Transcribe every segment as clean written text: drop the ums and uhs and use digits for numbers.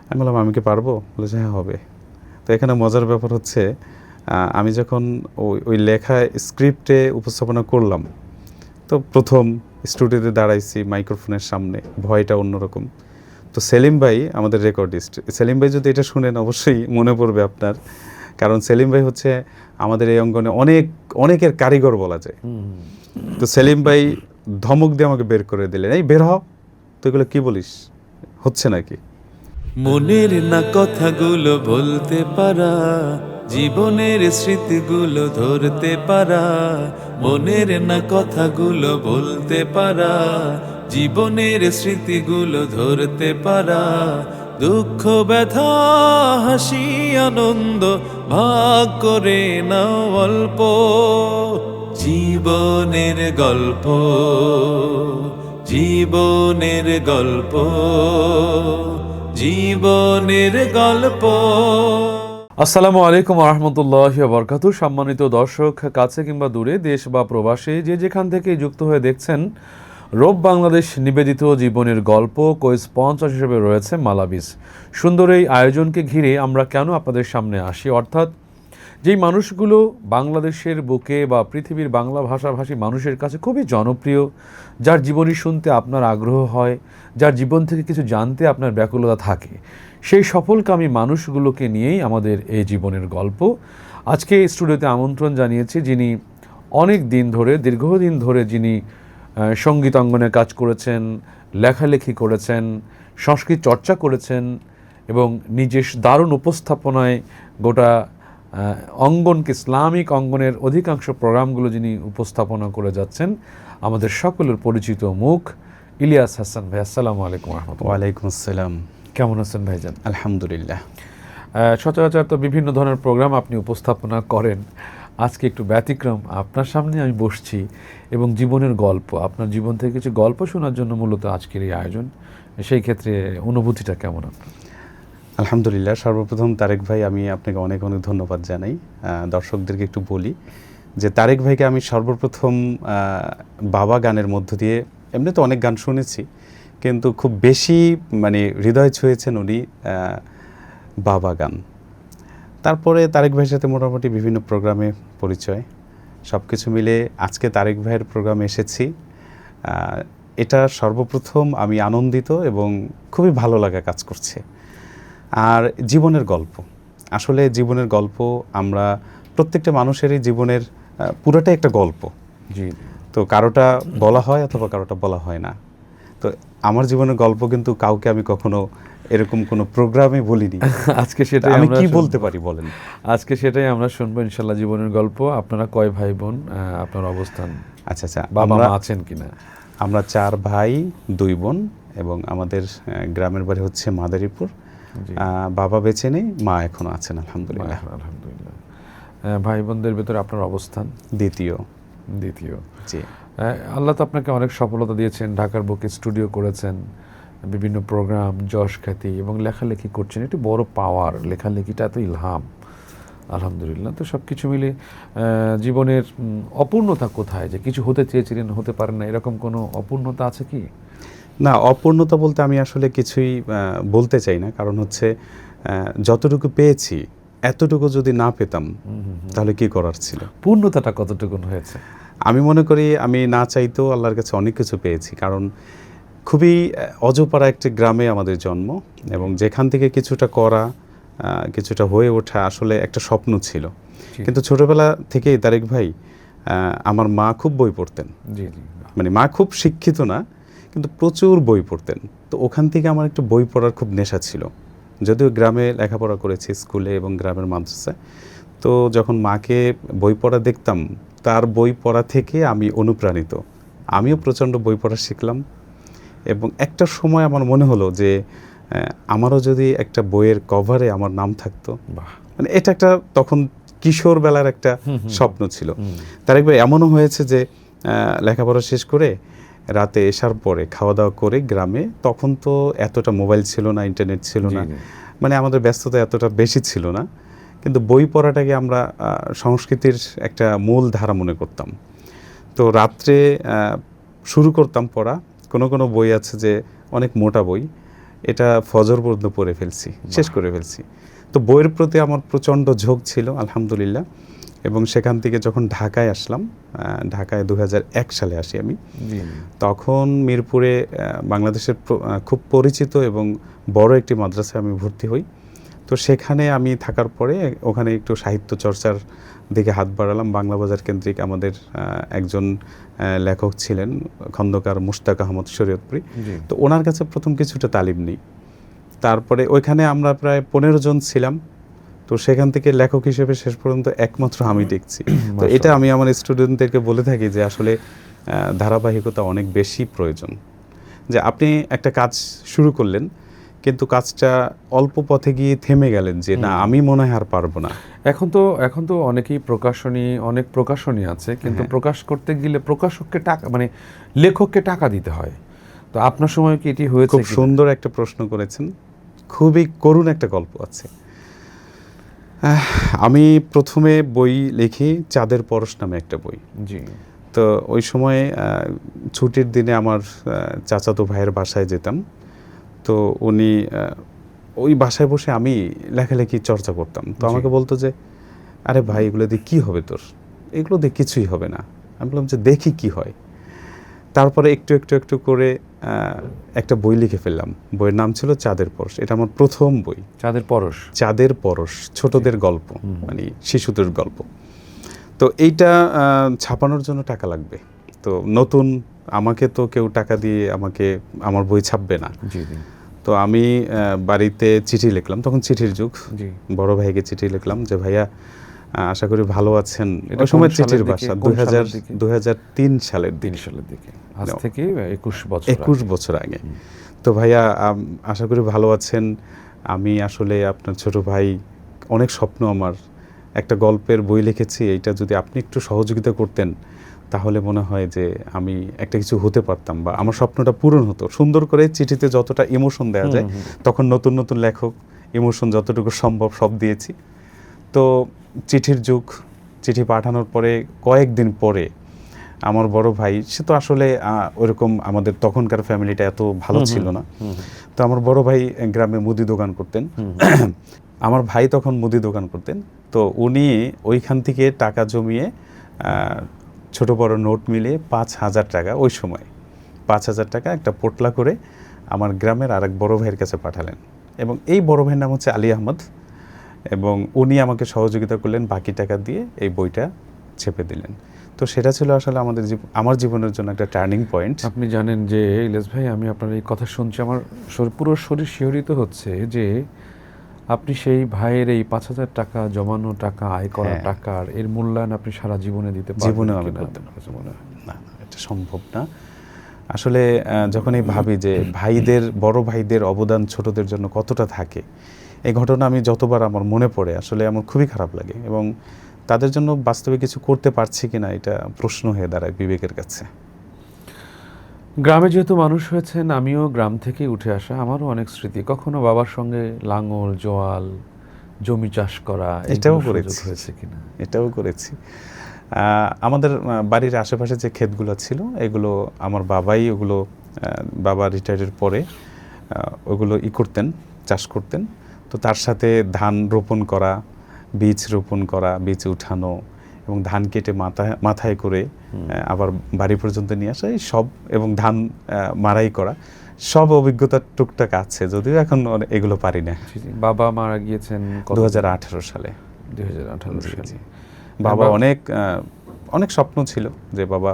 আমি বললাম আমি কি পারবো? বলেছে হ্যাঁ হবে। তো এখানে মজার ব্যাপার হচ্ছে আমি যখন ওই লেখা স্ক্রিপ্টে উপস্থাপনা করলাম, তো প্রথম স্টুডিওতে দাঁড়াইছি মাইক্রোফোনের সামনে, ভয়টা অন্যরকম। তো সেলিম ভাই আমাদের রেকর্ডিস্ট, সেলিম ভাই যদি এটা শুনেন অবশ্যই মনে পড়বে আপনার, কারণ সেলিম ভাই হচ্ছে আমাদের এই অঙ্গনে অনেকের কারিগর বলা যায়। তো সেলিম ভাই ধমক দিয়ে আমাকে বের করে দিলেন, এই বের হ, তো এগুলো কী বলিস, হচ্ছে নাকি? মনের না কথাগুলো বলতে পারা, জীবনের স্মৃতিগুলো ধরতে পারা। মনের না কথাগুলো বলতে পারা, জীবনের স্মৃতিগুলো ধরতে পারা। দুঃখ ব্যথা হাসি আনন্দ ভাগ করে নাও অল্প, জীবনের গল্প, জীবনের গল্প, জীবনের গল্প। আসসালামু আলাইকুম রহমতুল্লাহি ওয়া বারাকাতুহু। সম্মানিত দর্শক, কাছে কিংবা দূরে, দেশ বা প্রবাসে, যে যেখান থেকে যুক্ত হয়ে দেখছেন, রব বাংলাদেশ নিবেদিত জীবনের গল্প কো-স্পন্সর হিসেবে রয়েছে মালাবিস। সুন্দর এই আয়োজনকে ঘিরে আমরা কেন আপনাদের সামনে আসি, অর্থাৎ যেই মানুষগুলো বাংলাদেশের বুকে বা পৃথিবীর বাংলা ভাষাভাষী মানুষের কাছে খুবই জনপ্রিয়, যার জীবনী শুনতে আপনার আগ্রহ হয়, যার জীবন থেকে কিছু জানতে আপনার ব্যাকুলতা থাকে, সেই সফলকামী মানুষগুলোকে নিয়েই আমাদের এই জীবনের গল্প। আজকে স্টুডিওতে আমন্ত্রণ জানিয়েছি যিনি অনেক দিন ধরে, দীর্ঘদিন ধরে যিনি সঙ্গীত অঙ্গনে কাজ করেছেন, লেখালেখি করেছেন, সংস্কৃত চর্চা করেছেন এবং নিজের দারুণ উপস্থাপনায় গোটা অঙ্গনকে, ইসলামিক অঙ্গনের অধিকাংশ প্রোগ্রামগুলো যিনি উপস্থাপনা করে যাচ্ছেন, আমাদের সকলের পরিচিত মুখ ইলিয়াস হাসান ভাই। আসসালামু আলাইকুম রহমতুল্লাহ। ওয়ালাইকুম আসসালাম। কেমন আছেন ভাইজান? আলহামদুলিল্লাহ। সচরাচর তো বিভিন্ন ধরনের প্রোগ্রাম আপনি উপস্থাপনা করেন, আজকে একটু ব্যতিক্রম, আপনার সামনে আমি বসছি এবং জীবনের গল্প, আপনার জীবন থেকে কিছু গল্প শোনার জন্য মূলত আজকের এই আয়োজন। সেই ক্ষেত্রে অনুভূতিটা কেমন আপনার? আলহামদুলিল্লাহ। সর্বপ্রথম তারেক ভাই, আমি আপনাকে অনেক অনেক ধন্যবাদ জানাই। দর্শকদেরকে একটু বলি যে তারেক ভাইকে আমি সর্বপ্রথম বাবা গানের মধ্য দিয়ে, এমনি তো অনেক গান শুনেছি, কিন্তু খুব বেশি মানে হৃদয় ছুঁয়েছেন উনি বাবা গান। তারপরে তারেক ভাইয়ের সাথে মোটামুটি বিভিন্ন প্রোগ্রামে পরিচয়, সব কিছু মিলে আজকে তারেক ভাইয়ের প্রোগ্রামে এসেছি। এটা সর্বপ্রথম আমি আনন্দিত এবং খুবই ভালো লাগা কাজ করছে। আর জীবনের গল্প, আসলে জীবনের গল্প, আমরা প্রত্যেকটা মানুষেরই জীবনের পুরোটাই একটা গল্প। জি। তো কারোটা বলা হয় অথবা কারোটা বলা হয় না। তো আমার জীবনের গল্প কিন্তু কাউকে আমি কখনো এরকম কোনো প্রোগ্রামে বলিনি। আজকে সেটাই আমি আমরা কি শুনবো। বলতে পারি বলেন? আজকে সেটাই আমরা শুনবো ইনশাল্লাহ, জীবনের গল্প। আপনারা কয় ভাই বোন, আপনার অবস্থান, আচ্ছা আচ্ছা, বাবা মা আছেন কিনা? আমরা 4 ভাই 2 বোন এবং আমাদের গ্রামের বাড়ি হচ্ছে মাদারীপুর। বাবা বেঁচে নেই, মা এখনো আছেন আলহামদুলিল্লাহ। আলহামদুলিল্লাহ। ভাই বোনদের ভেতরে আপনার অবস্থান? দ্বিতীয়। জি। আল্লাহ তো আপনাকে অনেক সফলতা দিয়েছেন, ঢাকার বুকে স্টুডিও করেছেন, বিভিন্ন প্রোগ্রাম, যশ খ্যাতি এবং লেখালেখি করছেন। একটু বড় পাওয়ার, লেখালেখিটা তো ইলহাম, আলহামদুলিল্লাহ। তো সব কিছু মিলে জীবনের অপূর্ণতা কোথায়, যে কিছু হতে চেয়েছিলেন হতে পারেন না, এরকম কোনো অপূর্ণতা আছে কি? না, অপূর্ণতা বলতে আমি আসলে কিছুই বলতে চাই না, কারণ হচ্ছে যতটুকু পেয়েছি এতটুকু যদি না পেতাম তাহলে কি করার ছিল। পূর্ণতাটা কতটুকু হয়েছে? আমি মনে করি আমি না চাইতেও আল্লাহর কাছে অনেক কিছু পেয়েছি, কারণ খুবই অজপাড়া একটি গ্রামে আমাদের জন্ম এবং যেখান থেকে কিছুটা করা, কিছুটা হয়ে ওঠা আসলে একটা স্বপ্ন ছিল। কিন্তু ছোটবেলা থেকেই তারেক ভাই, আমার মা খুব বই পড়তেন। জি জি। মানে মা খুব শিক্ষিত না, কিন্তু প্রচুর বই পড়তেন। তো ওখান থেকে আমার একটু বই পড়ার খুব নেশা ছিল, যদিও গ্রামে লেখাপড়া করেছি স্কুলে এবং গ্রামের মাদ্রাসায়। তো যখন মাকে বই পড়া দেখতাম, তার বই পড়া থেকে আমি অনুপ্রাণিত, আমিও প্রচণ্ড বই পড়া শিখলাম। এবং একটা সময় আমার মনে হলো যে আমারও যদি একটা বইয়ের কভারে আমার নাম থাকতো, মানে এটা একটা তখন কিশোর বেলার একটা স্বপ্ন ছিল। তারেক ভাই, এমনও হয়েছে যে লেখাপড়া শেষ করে রাতে এসার পরে খাওয়া দাওয়া করে গ্রামে, তখন তো এতটা মোবাইল ছিল না, ইন্টারনেট ছিল না, মানে আমাদের ব্যস্ততা এতটা বেশি ছিল না, কিন্তু বই পড়াটাকে আমরা সংস্কৃতির একটা মূল ধারা মনে করতাম। তো রাত্রে শুরু করতাম পড়া। কোনো কোনো বই আছে যে অনেক মোটা বই, এটা ফজর পর্যন্ত পড়ে ফেলছি, শেষ করে ফেলছি। তো বইয়ের প্রতি আমার প্রচণ্ড ঝোঁক ছিল আলহামদুলিল্লাহ। এবং সেখান থেকে যখন ঢাকায় আসলাম, ঢাকায় 2001 সালে আসি আমি, তখন মিরপুরে বাংলাদেশের খুব পরিচিত এবং বড় একটি মাদ্রাসায় আমি ভর্তি হই। তো সেখানে আমি থাকার পরে ওখানে একটু সাহিত্য চর্চার দিকে হাত বাড়ালাম। বাংলা বাজার কেন্দ্রিক আমাদের একজন লেখক ছিলেন খন্দকার মুশতাক আহমদ শরীয়তপুরী, তো ওনার কাছে প্রথম কিছুটা তালিম নিই। তারপরে ওইখানে আমরা প্রায় 15 জন ছিলাম। তো সেখান থেকে লেখক হিসেবে শেষ পর্যন্ত একমাত্র আমি দেখছি। তো এটা আমি আমার স্টুডেন্টদেরকে বলে থাকি যে আসলে ধারাবাহিকতা অনেক বেশি প্রয়োজন। যে আপনি একটা কাজ শুরু করলেন, কিন্তু কাজটা অল্প পথে গিয়ে থেমে গেলেন যে না আমি মনে হয় আর পারবো না। এখন তো অনেকেই অনেক প্রকাশনী আছে, কিন্তু প্রকাশ করতে গেলে প্রকাশককে টাকা, মানে লেখককে টাকা দিতে হয়। তো আপনার সময় কি এটি হয়েছে? খুব সুন্দর একটা প্রশ্ন করেছেন, খুবই করুণ একটা গল্প আছে। আমি প্রথমে বই লিখি চাঁদের পরশ নামে একটা বই। জি। তো ওই সময় ছুটির দিনে আমার চাচাতো ভাইয়ের বাসায় যেতাম। তো উনি ওই বাসায় বসে আমি লেখালেখি চর্চা করতাম। তো আমাকে বলতো যে আরে ভাই এগুলো দিয়ে কী হবে তোর, এগুলো দিয়ে কিছুই হবে না। আমি বললাম যে দেখি কি হয়। তারপরে একটু একটু একটু করে একটা বই লিখে ফেললাম। বইয়ের নাম ছিল চাঁদের পরশ। এটা আমার প্রথম বই। চাঁদের পরশ, ছোটদের গল্প, মানে শিশুদের গল্প। তো এইটা ছাপানোর জন্য টাকা লাগবে। তো নতুন, আমাকে তো কেউ টাকা দিয়ে আমার বই ছাপবে না। তো আমি বাড়িতে চিঠি লিখলাম, তখন চিঠির যুগ। বড় ভাইকে চিঠি লিখলাম যে ভাইয়া আশা করি ভালো আছেন। ওই সময় চিঠির ভাষা 2003 সালের দিকে, আজ থেকে 21 বছর আগে। তো ভাইয়া আশা করি ভালো আছেন। আমি আসলে আপনার ছোট ভাই, অনেক স্বপ্ন আমার, একটা গল্পের বই লিখেছি, এইটা যদি আপনি একটু সহযোগিতা করতেন তাহলে মনে হয় যে আমি একটা কিছু হতে পারতাম বা আমার স্বপ্নটা পূরণ হতো। সুন্দর করে চিঠিতে যতটা ইমোশন দেওয়া যায়, তখন নতুন নতুন লেখক ইমোশন যতটুকু সম্ভব সব দিয়েছি। তো চিঠির যুগ, চিঠি পাঠানোর পরে কয়েকদিন পরে আমার বড় ভাই, সে তো আসলে ওইরকম আমাদের তখনকার ফ্যামিলিটা এত ভালো ছিল না। তো আমার বড় ভাই গ্রামে মুদি দোকান করতেন। আমার ভাই তখন মুদি দোকান করতেন। তো উনি ওইখান থেকে টাকা জমিয়ে ছোট বড় নোট মিলিয়ে 5,000 টাকা, ওই সময় 5,000 টাকা একটা পোটলা করে আমার গ্রামের আরেক বড় ভাইয়ের কাছে পাঠালেন। এবং এই বড় ভাইয়ের নাম হচ্ছে আলী আহমদ। এবং উনি আমাকে সহযোগিতা করলেন, বাকি টাকা দিয়ে এই বইটা ছেপে দিলেন। তো সেটা ছিল আসলে আমার জীবনের জন্য একটা টার্নিং পয়েন্ট। আপনি জানেন যে ইলিয়াস ভাই, আমি আপনার এই কথা শুনছি, আমার পুরো শরীর শিহরিত হচ্ছে যে আপনি সেই ভাইয়ের এই 5,000 টাকা জমানো টাকা, আয় করা টাকার এর মূল্যায়ন আপনি সারা জীবনে দিতে পারবেন? জীবনে আমি করতে পারবো না, এটা সম্ভব না। আসলে যখনই ভাবি যে বড় ভাইদের অবদান ছোটদের জন্য কতটা থাকে, এই ঘটনা আমি যতবার আমার মনে পড়ে আসলে আমার খুবই খারাপ লাগে। এবং তাদের জন্য বাস্তবে কিছু করতে পারছি কিনা এটা প্রশ্ন হয়ে দাঁড়ায় বিবেকের কাছে। গ্রামে যেহেতু মানুষ হয়েছেন, আমিও গ্রাম থেকে উঠে আসা, আমারও অনেক স্মৃতি। কখনো বাবার সঙ্গে লাঙল, জোয়াল, জমি চাষ করা, এটাও করেছি কিনা? এটাও করেছি। আমাদের বাড়ির আশেপাশে যে ক্ষেতগুলো ছিল, এগুলো আমার বাবা রিটায়ারের পরে ওগুলো করতেন, চাষ করতেন। তো তার সাথে ধান রোপণ করা, বীজ রোপণ করা, বীজ উঠানো এবং ধান কেটে মাথায় করে আবার বাড়ি পর্যন্ত নিয়ে আসা, এই সব, এবং ধান মারাই করা, সব অভিজ্ঞতা টুকটাক আছে, যদিও এখন এগুলো পারি না। বাবা মারা গিয়েছেন 2018 সালে। 2018 সালে। বাবা অনেক স্বপ্ন ছিল যে বাবা,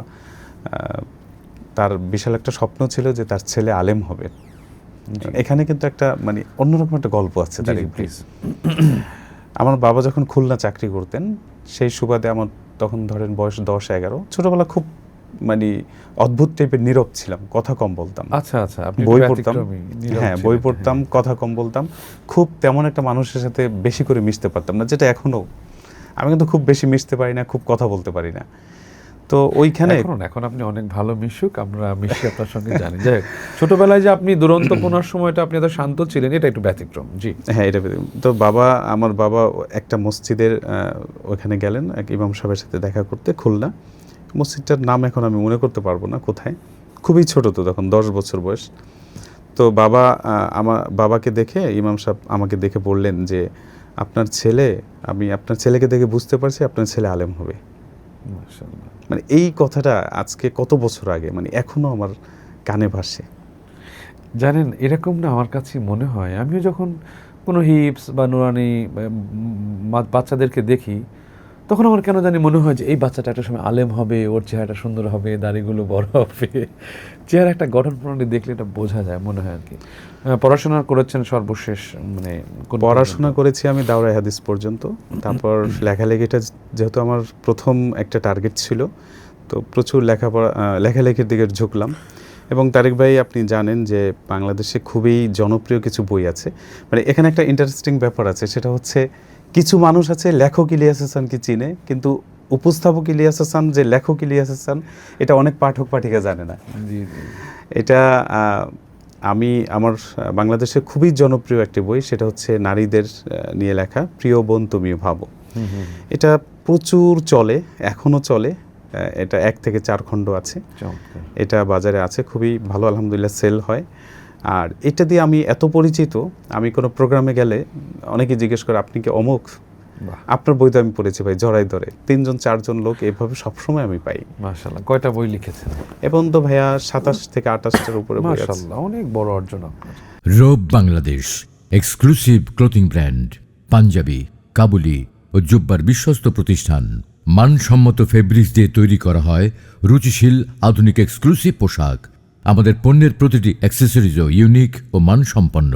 তার বিশাল একটা স্বপ্ন ছিল যে তার ছেলে আলেম হবে। এখানে কিন্তু একটা মানে অন্যরকম একটা গল্প আছে। আমার বাবা যখন খুলনা চাকরি করতেন, সেই সুবাদে আমার তখন ধরেন বয়স 10-11, ছোটবেলা খুব মানে অদ্ভুত টাইপের নীরব ছিলাম, কথা কম বলতাম। আচ্ছা, বই পড়তাম, বই পড়তাম, কথা কম বলতাম, খুব তেমন একটা মানুষের সাথে বেশি করে মিশতে পারতাম না, যেটা এখনো। আমি কিন্তু খুব বেশি মিশতে পারি না, খুব কথা বলতে পারি না। তো ওইখানে এখন আপনি অনেক ভালো মিশুক, আমরা মিশি আপনার সঙ্গে জানি। যাই হোক, ছোটবেলায় যে আপনি দুরন্তপনার সময়টা আপনি এত শান্ত ছিলেন, এটা একটু ব্যতিক্রম। জি হ্যাঁ, এটা তো আমার বাবা একটা মসজিদের ওখানে গেলেন এক ইমাম সাহেবের সাথে দেখা করতে, খুলনা। মসজিদটার নাম এখন আমি মনে করতে পারবো না কোথায়, খুবই ছোট তো তখন, 10 বছর বয়স। তো বাবা আমার বাবাকে দেখে ইমাম সাহেব আমাকে দেখে বললেন যে আপনার ছেলে, আমি আপনার ছেলেকে দেখে বুঝতে পারছি আপনার ছেলে আলেম হবে। মাশাআল্লাহ। মানে এই কথাটা আজকে কত বছর আগে, মানে এখনো আমার কানে ভাসে। জানেন, এরকম না আমার কাছে মনে হয়, আমিও যখন কোনো হিপস বা নুরানি বাচ্চাদেরকে দেখি, তখন আমার কেন জানি মনে হয় যে এই বাচ্চাটা একটা সময় আলেম হবে, ওর চেহারাটা সুন্দর হবে, দাড়িগুলো বড় হবে। চেহারা একটা গঠন প্রণালী দেখলে এটা বোঝা যায়, মনে হয় আর কি। পড়াশোনা করেছেন সর্বশেষ, মানে কোন পড়াশোনা পর্যন্ত? করেছি আমি দাওরা হাদিস পর্যন্ত। তারপর লেখালেখিটা যেহেতু আমার প্রথম একটা টার্গেট ছিল, তো প্রচুর লেখালেখির দিকে ঝুঁকলাম। এবং তারেক ভাই, আপনি জানেন যে বাংলাদেশে খুবই জনপ্রিয় কিছু বই আছে। মানে এখানে একটা ইন্টারেস্টিং ব্যাপার আছে, সেটা হচ্ছে কিছু মানুষ আছে লেখক ইলিয়াস হাসানকে চিনে, কিন্তু উপস্থাপক ইলিয়াস হাসান যে লেখক ইলিয়াস হাসান এটা অনেক পাঠক পাঠিকা জানে না। জি জি। এটা আমি আমার বাংলাদেশে খুবই জনপ্রিয় একটি বই, সেটা হচ্ছে নারীদের নিয়ে লেখা প্রিয় বোন তুমি ভাবো। এটা প্রচুর চলে, এখনও চলে। এটা 1 থেকে 4 খণ্ড আছে, চমৎকার। এটা বাজারে আছে, খুবই ভালো আলহামদুলিল্লাহ সেল হয়। আর এটা দিয়ে আমি এত পরিচিত, আমি কোনো প্রোগ্রামে গেলে অনেকে জিজ্ঞেস করে আপনি কি অমুক, বাহ, আপনার বই তো আমি পড়েছি ভাই, জড়াই ধরে 3জন 4জন লোক এভাবে সবসময় আমি পাই। মাশাআল্লাহ। কয়টা বই লিখেছেন? এবং তো ভাইয়া 27 থেকে 28টার উপরে বই আছে। মাশাআল্লাহ, অনেক বড় অর্জন আপনার। Robe Bangladesh exclusive clothing brand, panjabi, kabuli ও জুব্বার বিশ্বস্ত প্রতিষ্ঠান। মানসম্মত ফেব্রিক্স দিয়ে তৈরি করা হয় রুচিশীল আধুনিক এক্সক্লুসিভ পোশাক। আমাদের পণ্যের প্রতিটি অ্যাক্সেসরিজও ইউনিক ও মানসম্পন্ন।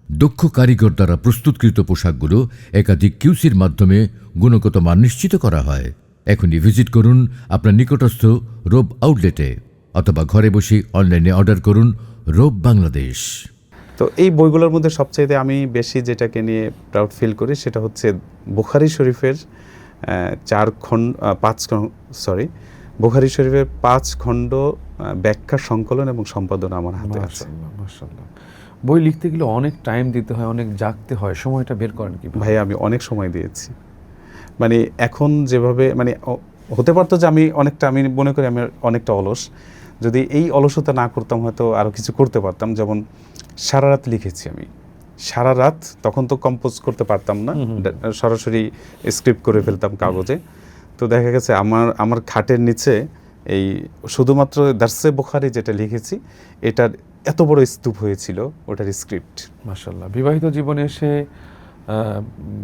দক্ষ কারিগর দ্বারা প্রস্তুতকৃত পোশাকগুলো একাধিক কিউসির মাধ্যমে গুণগত মান নিশ্চিত করা হয়। এখনই ভিজিট করুন আপনার নিকটস্থ রোব আউটলেটে, অথবা ঘরে বসে অনলাইনে অর্ডার করুন রোব বাংলাদেশ। তো এই বইগুলোর মধ্যে সবচাইতে আমি বেশি যেটাকে নিয়ে প্রাউড ফিল করি সেটা হচ্ছে বুখারী শরীফের 5 খণ্ড ব্যাখ্যা সংকলন এবং সম্পাদনা আমার হাতে আছে। মাশাআল্লাহ, মাশাআল্লাহ। বই লিখতে গেলে অনেক টাইম দিতে হয়, অনেক জাগতে হয়, সময়টা বের করেন কি? ভাই আমি অনেক সময় দিয়েছি। মানে এখন যেভাবে মানে হতে পারতো যে আমি মনে করি আমি অনেকটা অলস। যদি এই অলসতা না করতাম হয়তো আরও কিছু করতে পারতাম। যেমন সারা রাত লিখেছি আমি, সারা রাত। তখন তো কম্পোজ করতে পারতাম না, সরাসরি স্ক্রিপ্ট করে ফেলতাম কাগজে। তো দেখা গেছে আমার খাটের নিচে এই শুধুমাত্র দার্সে বুখারী যেটা লিখেছি এটার এত বড় স্তূপ হয়েছিল, ওটার স্ক্রিপ্ট। মাশাআল্লাহ। বিবাহিত জীবনে এসে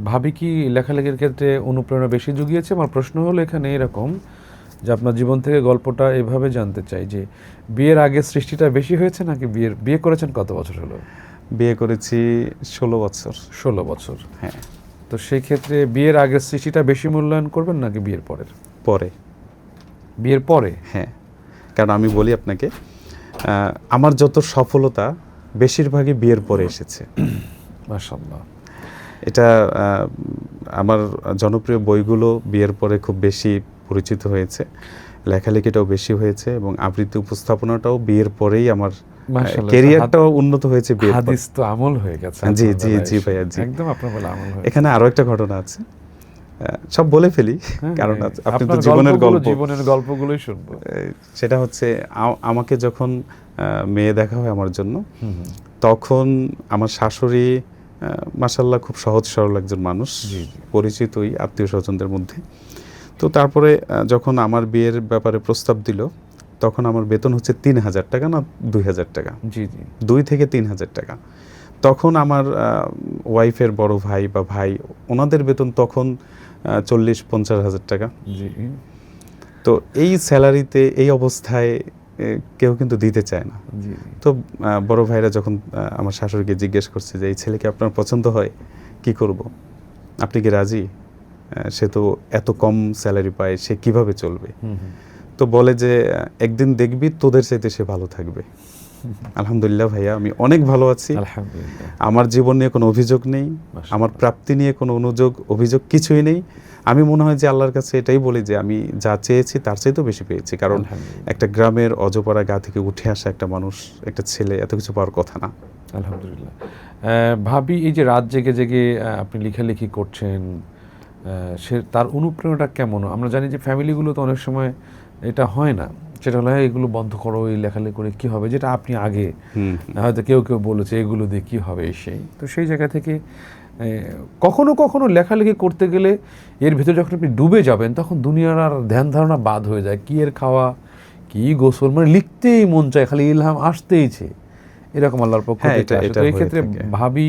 ভাবি কি লেখালেখির ক্ষেত্রে অনুপ্রেরণা বেশি জুগিয়েছে? আমার প্রশ্ন হলো এখানে এরকম যে আপনার জীবন থেকে গল্পটা এভাবে জানতে চাই যে বিয়ের আগে সৃষ্টিটা বেশি হয়েছে নাকি বিয়ে করেছেন কত বছর হলো? বিয়ে করেছি 16 বছর। 16 বছর। হ্যাঁ। তো সেই ক্ষেত্রে বিয়ের আগের সৃষ্টিটা বেশি মূল্যায়ন করবেন নাকি বিয়ের পরের? পরে। বিয়ের পরে? হ্যাঁ, কারণ আমি বলি আপনাকে, আমার যত সফলতা বেশিরভাগই বিয়ের পরে এসেছে। মাশাআল্লাহ। এটা আমার জনপ্রিয় বইগুলো বিয়ের পরে খুব বেশি পরিচিত হয়েছে, লেখালেখিটাও বেশি হয়েছে এবং আবৃত্তি উপস্থাপনাটাও বিয়ের পরেই আমার মাশাআল্লাহ। ক্যারিয়ারটাও উন্নত হয়েছে বিয়ের পরে। হাদিস তো আমল হয়ে গেছে। জি আপনার জি বেলায় জি এসে। ভাইয়া, জি। একদম আপনার বেলা আমল হয়ে। এখানে আরো একটা ঘটনা আছে, সব বলে ফেলি কারণ আপনি তো জীবনের জীবনের গল্পগুলোই শুনবো। সেটা হচ্ছে আমাকে যখন মেয়ে দেখা হয় আমার জন্য, তখন আমার শাশুড়ি মাশাআল্লাহ খুব সহজ সরল একজন মানুষ, পরিচিতই আত্মীয় স্বজনদের মধ্যে। তো তারপরে যখন আমার বিয়ের ব্যাপারে প্রস্তাব দিল, তখন আমার বেতন হচ্ছে ৩,০০০ টাকা না ২,০০০ টাকা, জি জি, 2 থেকে 3,০০০ টাকা। তখন আমার ওয়াইফের বড় ভাই বা ভাই, ওনাদের বেতন তখন 40-50 হাজার টাকা। জি। তো এই স্যালারিতে এই অবস্থায় কেউ কিন্তু দিতে চায় না। জি। তো বড় ভাইরা যখন আমার শাশুড়িকে জিজ্ঞেস করছে যে এই ছেলেকে আপনার পছন্দ হয়, কি করব, আপনি কি রাজি? সে তো এত কম স্যালারি পায়, সে কিভাবে চলবে? তো বলে যে একদিন দেখবি তোদের চাইতে সে ভালো থাকবে। আলহামদুলিল্লাহ ভাইয়া, আমি অনেক ভালো আছি। আলহামদুলিল্লাহ। আমার জীবন নিয়ে কোনো অভিযোগ নেই, আমার প্রাপ্তি নিয়ে কোনো অভিযোগ কিছুই নেই। আমি মনে হয় যে আল্লাহর কাছে এটাই বলি যে আমি যা চেয়েছি তার চাইতেও বেশি পেয়েছি। কারণ একটা গ্রামের অজপাড়া গা থেকে উঠে আসা একটা মানুষ, একটা ছেলে, এত কিছু পাওয়ার কথা না। আলহামদুলিল্লাহ। ভাবি, এই যে রাত জেগে জেগে আপনি লেখালেখি করছেন, সে তার অনুপ্রেরণাটা কেমন? আমরা জানি যে ফ্যামিলিগুলো তো অনেক সময় এটা হয় না, সেটা হলো হ্যাঁ, এগুলো বন্ধ করো, এই লেখালেখি করে কী হবে, যেটা আপনি আগে হুম। হয়তো কেউ কেউ বলেছে এগুলো দিয়ে কী হবে সেই, তো সেই জায়গা থেকে কখনো কখনো লেখালেখি করতে গেলে এর ভিতরে যখন আপনি ডুবে যাবেন তখন দুনিয়ার আর ধ্যান ধারণা বাদ হয়ে যায়, কি এর খাওয়া, কি গোসল, মানে লিখতেই মন চায়, খালি ইলহাম আসতেইছে, এরকম আল্লাহর পক্ষ হ্যাঁ, থেকে আসে। এটা তো এই হয়ে ক্ষেত্রে থাকে। ভাবি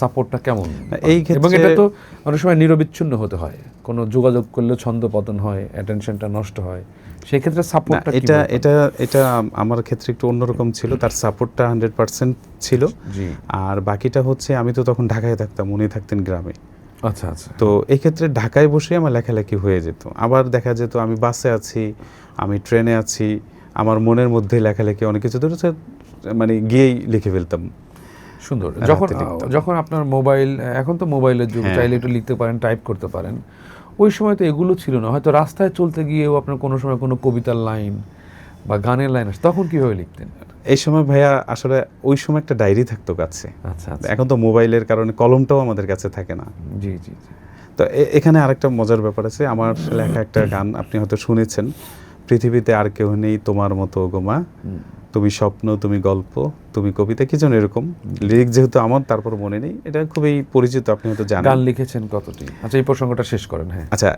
সাপোর্টটা কেমন? এই এবং ক্ষেত্রে এটা তো অনেক সময় নিরবিচ্ছিন্ন হতে হয়, কোনো যোগাযোগ করলে ছন্দ পতন হয়, অ্যাটেনশনটা নষ্ট হয়, সেই ক্ষেত্রে না, সাপোর্টটা এটা এটা এটা আমার ক্ষেত্রে একটু অন্যরকম ছিল। তার সাপোর্টটা 100% ছিল। জি, আর বাকিটা হচ্ছে আমি তো তখন ঢাকায় থাকতাম, উনি থাকতেন গ্রামে। আচ্ছা আচ্ছা, তো এই ক্ষেত্রে ঢাকায় বসে আমার লেখালেখি হয়ে যেত। আবার দেখা যেত আমি বাসে আছি, আমি ট্রেনে আছি, আমার মনের মধ্যে লেখালেখি অনেক কিছু ধরে মানে গিয়েই লিখে ফেলতাম। সুন্দর। রাতে যখন লিখতাম। যখন আপনার মোবাইল, এখন তো মোবাইলের যুগ, হ্যাঁ, চাইলে একটু লিখতে পারেন, টাইপ করতে পারেন, ওই সময় তো এগুলো ছিল না। হয়তো রাস্তায় চলতে গিয়েও আপনার কোনো সময় কোনো কবিতার লাইন বা গানের লাইন আসে, তখন কীভাবে লিখতেন? এই সময় ভাইয়া আসলে ওই সময় একটা ডায়েরি থাকতো কাছে। আচ্ছা আচ্ছা, এখন তো মোবাইলের কারণে কলমটাও আমাদের কাছে থাকে না। জি জি জি, তো এখানে আরেকটা মজার ব্যাপার আছে। আমার লেখা একটা গান আপনি হয়তো শুনেছেন, পৃথিবীতে আর কেউ নেই তোমার মতো গোমা, তুমি স্বপ্ন, তুমি গল্প, তুমি কবিতা, কি যেন এরকম লিরিক, যেহেতু আমার তারপর মনে নেই। এটা খুবই পরিচিত, আপনি হয়তো জানেন। গান লিখেছেন কতটি? আচ্ছা, এই প্রসঙ্গটা শেষ করেন। হ্যাঁ আচ্ছা,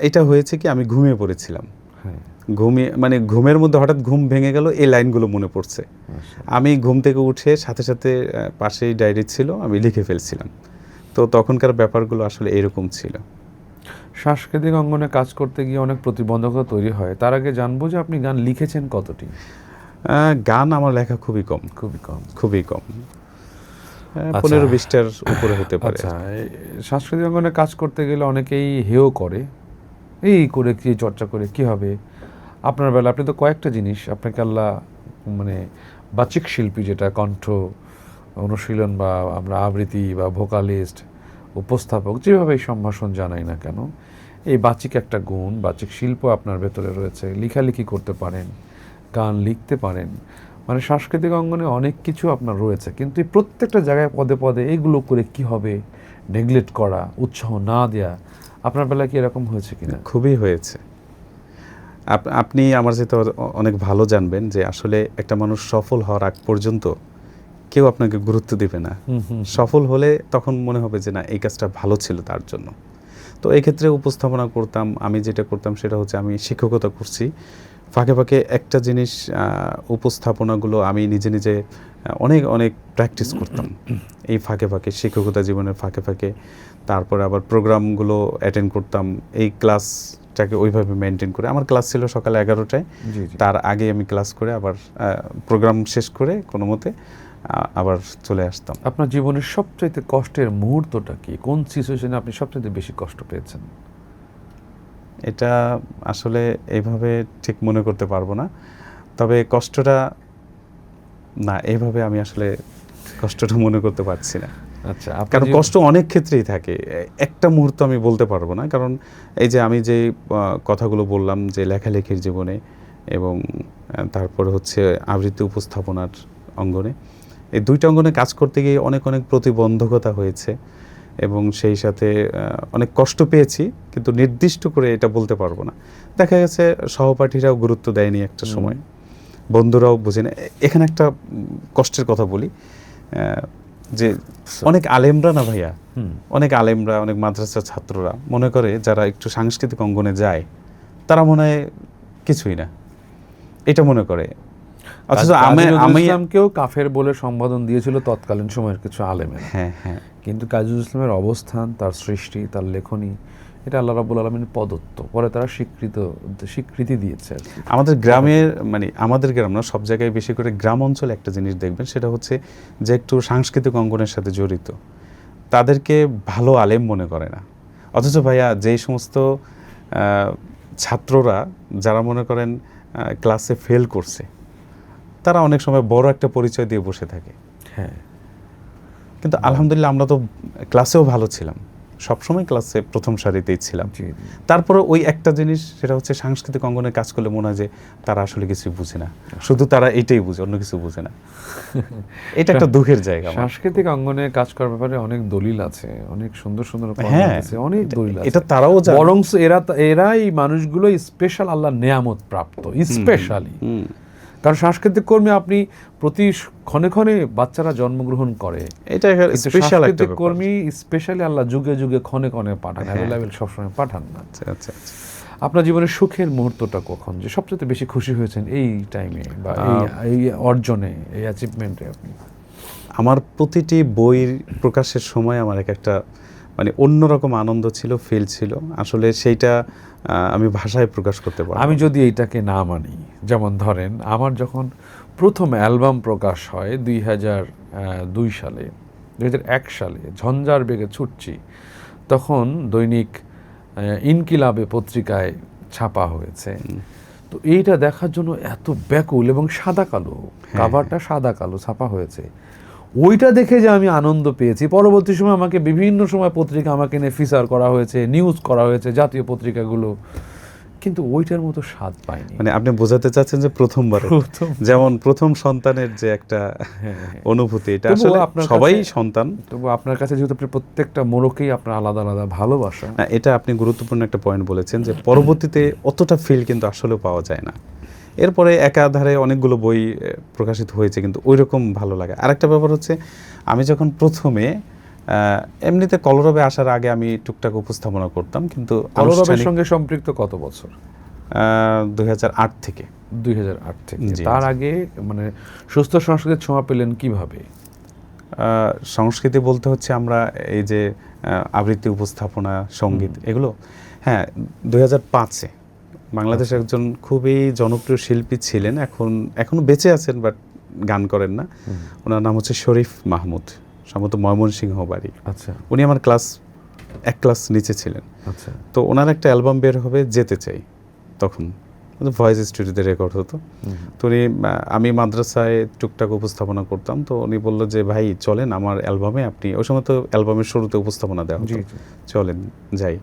এটা হয়েছে কি, আমি ঘুমিয়ে পড়েছিলাম। হ্যাঁ, ঘুমিয়ে মানে ঘুমের মধ্যে হঠাৎ ঘুম ভেঙে গেল, এই লাইনগুলো মনে পড়ছে। আচ্ছা। আমি ঘুম থেকে উঠে সাথে সাথে পাশেই ডায়েরি ছিল, আমি লিখে ফেলছিলাম। তো তখনকার ব্যাপারগুলো আসলে এরকম ছিল। সাংস্কৃতিক অঙ্গনে কাজ করতে গিয়ে অনেক প্রতিবন্ধকতা তৈরি হয়, তার আগে জানবো যে আপনি গান লিখেছেন কতটি? গান আমার লেখা খুবই কম, খুবই কম। খুবই কম। আচ্ছা। 15-20টার উপরে হতে পারে। আচ্ছা, এই সাংস্কৃতিক অঙ্গনে কাজ করতে গেলে অনেকেই হেয় করে, এই করে কি চর্চা করে কি হবে। আপনার বেলা আপনি তো কয়েকটা জিনিস, আপনাকে আল্লাহ মানে বাচিক শিল্পী, যেটা কণ্ঠ অনুশীলন বা আমরা আবৃত্তি বা ভোকালিস্ট, উপস্থাপক, যেভাবে এই সম্ভাষণ জানাই না কেন, এই বাচিক একটা গুণ, বাচিক শিল্প আপনার ভেতরে রয়েছে। লেখালেখি করতে পারেন, গান লিখতে পারেন, মানে সাংস্কৃতিক অঙ্গনে অনেক কিছু আপনার রয়েছে, কিন্তু এই প্রত্যেকটা জায়গায় পদে পদে এগুলো করে কি হবে নেগলেক্ট করা, উৎসাহ না দেয়া, আপনার বেলায় কি এরকম হয়েছে কিনা? খুবই হয়েছে। আপনি আমার যেটা অনেক ভালো জানবেন যে আসলে একটা মানুষ সফল হওয়ার আগ পর্যন্ত কেউ আপনাকে গুরুত্ব দিবে না। সফল হলে তখন মনে হবে যে না, এই কাজটা ভালো ছিল তার জন্য। তো এই ক্ষেত্রে উপস্থাপনা করতাম, আমি যেটা করতাম সেটা হচ্ছে আমি শিক্ষকতা করছি, ফাঁকে ফাঁকে একটা জিনিস, উপস্থাপনাগুলো আমি নিজে নিজে অনেক অনেক প্র্যাকটিস করতাম এই ফাঁকে ফাঁকে, শিক্ষকতা জীবনের ফাঁকে ফাঁকে। তারপরে আবার প্রোগ্রামগুলো অ্যাটেন্ড করতাম, এই ক্লাসটাকে ওইভাবে মেনটেন করে। আমার ক্লাস ছিল সকাল 11টায়, জি জি, তার আগে আমি ক্লাস করে আবার প্রোগ্রাম শেষ করে কোনো মতে আবার চলে আসতাম। আপনার জীবনের সবচাইতে কষ্টের মুহূর্তটা কি? কোন সিচুয়েশনে আপনি সবচাইতে বেশি কষ্ট পেয়েছেন? এটা আসলে এইভাবে ঠিক মনে করতে পারবো না, তবে কষ্টটা না, এইভাবে আমি আসলে কষ্টটা মনে করতে পারছি না। আচ্ছা, কারণ কষ্ট অনেক ক্ষেত্রেই থাকে, একটা মুহূর্ত আমি বলতে পারবো না। কারণ এই যে আমি যে কথাগুলো বললাম যে লেখালেখির জীবনে এবং তারপরে হচ্ছে আবৃত্তি উপস্থাপনার অঙ্গনে, এই দুইটা অঙ্গনে কাজ করতে গিয়ে অনেক অনেক প্রতিবন্ধকতা হয়েছে এবং সেই সাথে অনেক কষ্ট পেয়েছি, কিন্তু নির্দিষ্ট করে এটা বলতে পারবো না। দেখা গেছে সহপাঠীরাও গুরুত্ব দেয়নি একটা সময়, বন্ধুরাও বুঝে না। এখানে একটা কষ্টের কথা বলি, যে অনেক আলেমরা না ভাইয়া, অনেক আলেমরা, অনেক মাদ্রাসার ছাত্ররা মনে করে যারা একটু সাংস্কৃতিক অঙ্গনে যায় তারা মনে হয় কিছুই না, এটা মনে করে। অথচ আমি ইসলামকেও কাফের বলে সম্বোধন দিয়েছিল তৎকালীন সময়ের কিছু আলেমের। হ্যাঁ হ্যাঁ, কিন্তু কাজী নজরুল ইসলামের অবস্থান, তার সৃষ্টি, তার লেখনী, এটা আল্লাহ রাব্বুল আলামিনের প্রদত্ত, পরে তারা স্বীকৃতি দিয়েছে আর কি। আমাদের গ্রামের, মানে আমাদের গ্রাম না, সব জায়গায় বেশি করে গ্রাম অঞ্চলে একটা জিনিস দেখবেন, সেটা হচ্ছে যে একটু সাংস্কৃতিক অঙ্গনের সাথে জড়িত তাদেরকে ভালো আলেম মনে করে না। অথচ ভাইয়া যেই সমস্ত ছাত্ররা যারা মনে করেন ক্লাসে ফেল করছে, তারা অনেক সময় বড় একটা পরিচয় দিয়ে বসে থাকে। হ্যাঁ, কিন্তু আলহামদুলিল্লাহ আমরা তো ক্লাসেও ভালো ছিলাম, সবসময় ক্লাসে প্রথম সারিতেই ছিলাম। জি, জি। তারপরে ওই একটা জিনিস, সেটা হচ্ছে সাংস্কৃতিক অঙ্গনে কাজ করলে মনে হয় যে তারা আসলে কিছুই বুঝে না, শুধু তারা এইটাই বুঝে, অন্য কিছু বুঝে না। এটা একটা দুঃখের জায়গা আমার। সাংস্কৃতিক অঙ্গনে কাজ করার ব্যাপারে অনেক দলিল আছে, অনেক সুন্দর সুন্দর কথা হ্যাঁ, আছে, অনেক দলিল আছে। এটা তারাও জানে। বরং এরা এই মানুষগুলো স্পেশাল আল্লাহর নেয়ামত প্রাপ্ত, স্পেশালি। কারণ সাংস্কৃতিক কর্মী আপনি প্রতি ক্ষণে ক্ষণে বাচ্চারা জন্মগ্রহণ করে, এটা কিন্তু স্পেশাল একটা সাংস্কৃতিক ব্যাপার। কর্মী স্পেশালি আল্লাহ যুগে যুগে ক্ষণে ক্ষণে পাঠান, অ্যাভেলেবেল সবসময় পাঠান না। আচ্ছা আচ্ছা আচ্ছা। আপনার জীবনের সুখের মুহূর্তটা কখন, যে সবচেয়ে বেশি খুশি হয়েছেন এই টাইমে বা এই অর্জনে, এই অ্যাচিভমেন্টে আপনি? আমার প্রতিটি বই প্রকাশের সময় আমার একটা মানে অন্যরকম আনন্দ ছিল, ফিল ছিল, আসলে সেইটা আমি ভাষায় প্রকাশ করতে পারি। আমি যদি এইটাকে না মানি, যেমন ধরেন আমার যখন প্রথম অ্যালবাম প্রকাশ হয় 2002 সালে, 2001 সালে ঝঞ্ঝার বেগে ছুটছি, তখন দৈনিক ইনকিলাবে পত্রিকায় ছাপা হয়েছে। তো এইটা দেখার জন্য এত ব্যাকুল, এবং সাদা কালো, কাভারটা সাদা কালো ছাপা হয়েছে। ওইটা দেখে যে আমি আনন্দ পেয়েছি, পরবর্তী সময় আমাকে বিভিন্ন সময় পত্রিকা আমাকে নিয়ে ফিচার করা হয়েছে, নিউজ করা হয়েছে, জাতীয় পত্রিকাগুলো, কিন্তু ওইটার মতো স্বাদ পাইনি। মানে আপনি বোঝাতে চাচ্ছেন যে প্রথমবার, যেমন প্রথম সন্তানের যে একটা অনুভূতি, এটা আসলে সবাই সন্তান। তবু আপনার কাছে যেহেতু আপনি প্রত্যেকটা মোড়কেই আপনার আলাদা আলাদা ভালোবাসা, এটা আপনি গুরুত্বপূর্ণ একটা পয়েন্ট বলেছেন, যে পরবর্তীতে অতটা ফিল কিন্তু আসলে পাওয়া যায় না। এরপরে একাধারে অনেকগুলো বই প্রকাশিত হয়েছে, কিন্তু ওই রকম ভালো লাগে। আরেকটা ব্যাপার হচ্ছে, আমি যখন প্রথমে এমনিতে কলরবে আসার আগে আমি টুকটাক উপস্থাপনা করতাম, কিন্তু কলরবের সঙ্গে সম্পৃক্ত কত বছর? 2008 থেকে। 2008 থেকে। জি, তার আগে মানে সুস্থ সংস্কৃতির ছোঁয়া পেলেন কিভাবে? সংস্কৃতি বলতে হচ্ছে আমরা এই যে আবৃত্তি, উপস্থাপনা, সঙ্গীত, এগুলো। হ্যাঁ, 2005-এ বাংলাদেশের একজন খুবই জনপ্রিয় শিল্পী ছিলেন, এখনো বেঁচে আছেন, বাট গান করেন না। ওনার নাম হচ্ছে শরীফ মাহমুদ, সম্ভবত ময়মনসিংহ বাড়ি। আচ্ছা। উনি আমার এক ক্লাস নিচে ছিলেন। আচ্ছা। তো ওনার একটা অ্যালবাম বের হবে, যেতে চাই, তখন ভয়েস স্টুডিওতে রেকর্ড হতো। তো আমি মাদ্রাসায় টুকটাক উপস্থাপনা করতাম, তো উনি বললো যে ভাই চলেন আমার অ্যালবামে, আপনি ওই সময় তো অ্যালবামের শুরুতে উপস্থাপনা দেওয়া হতো, চলেন যাই।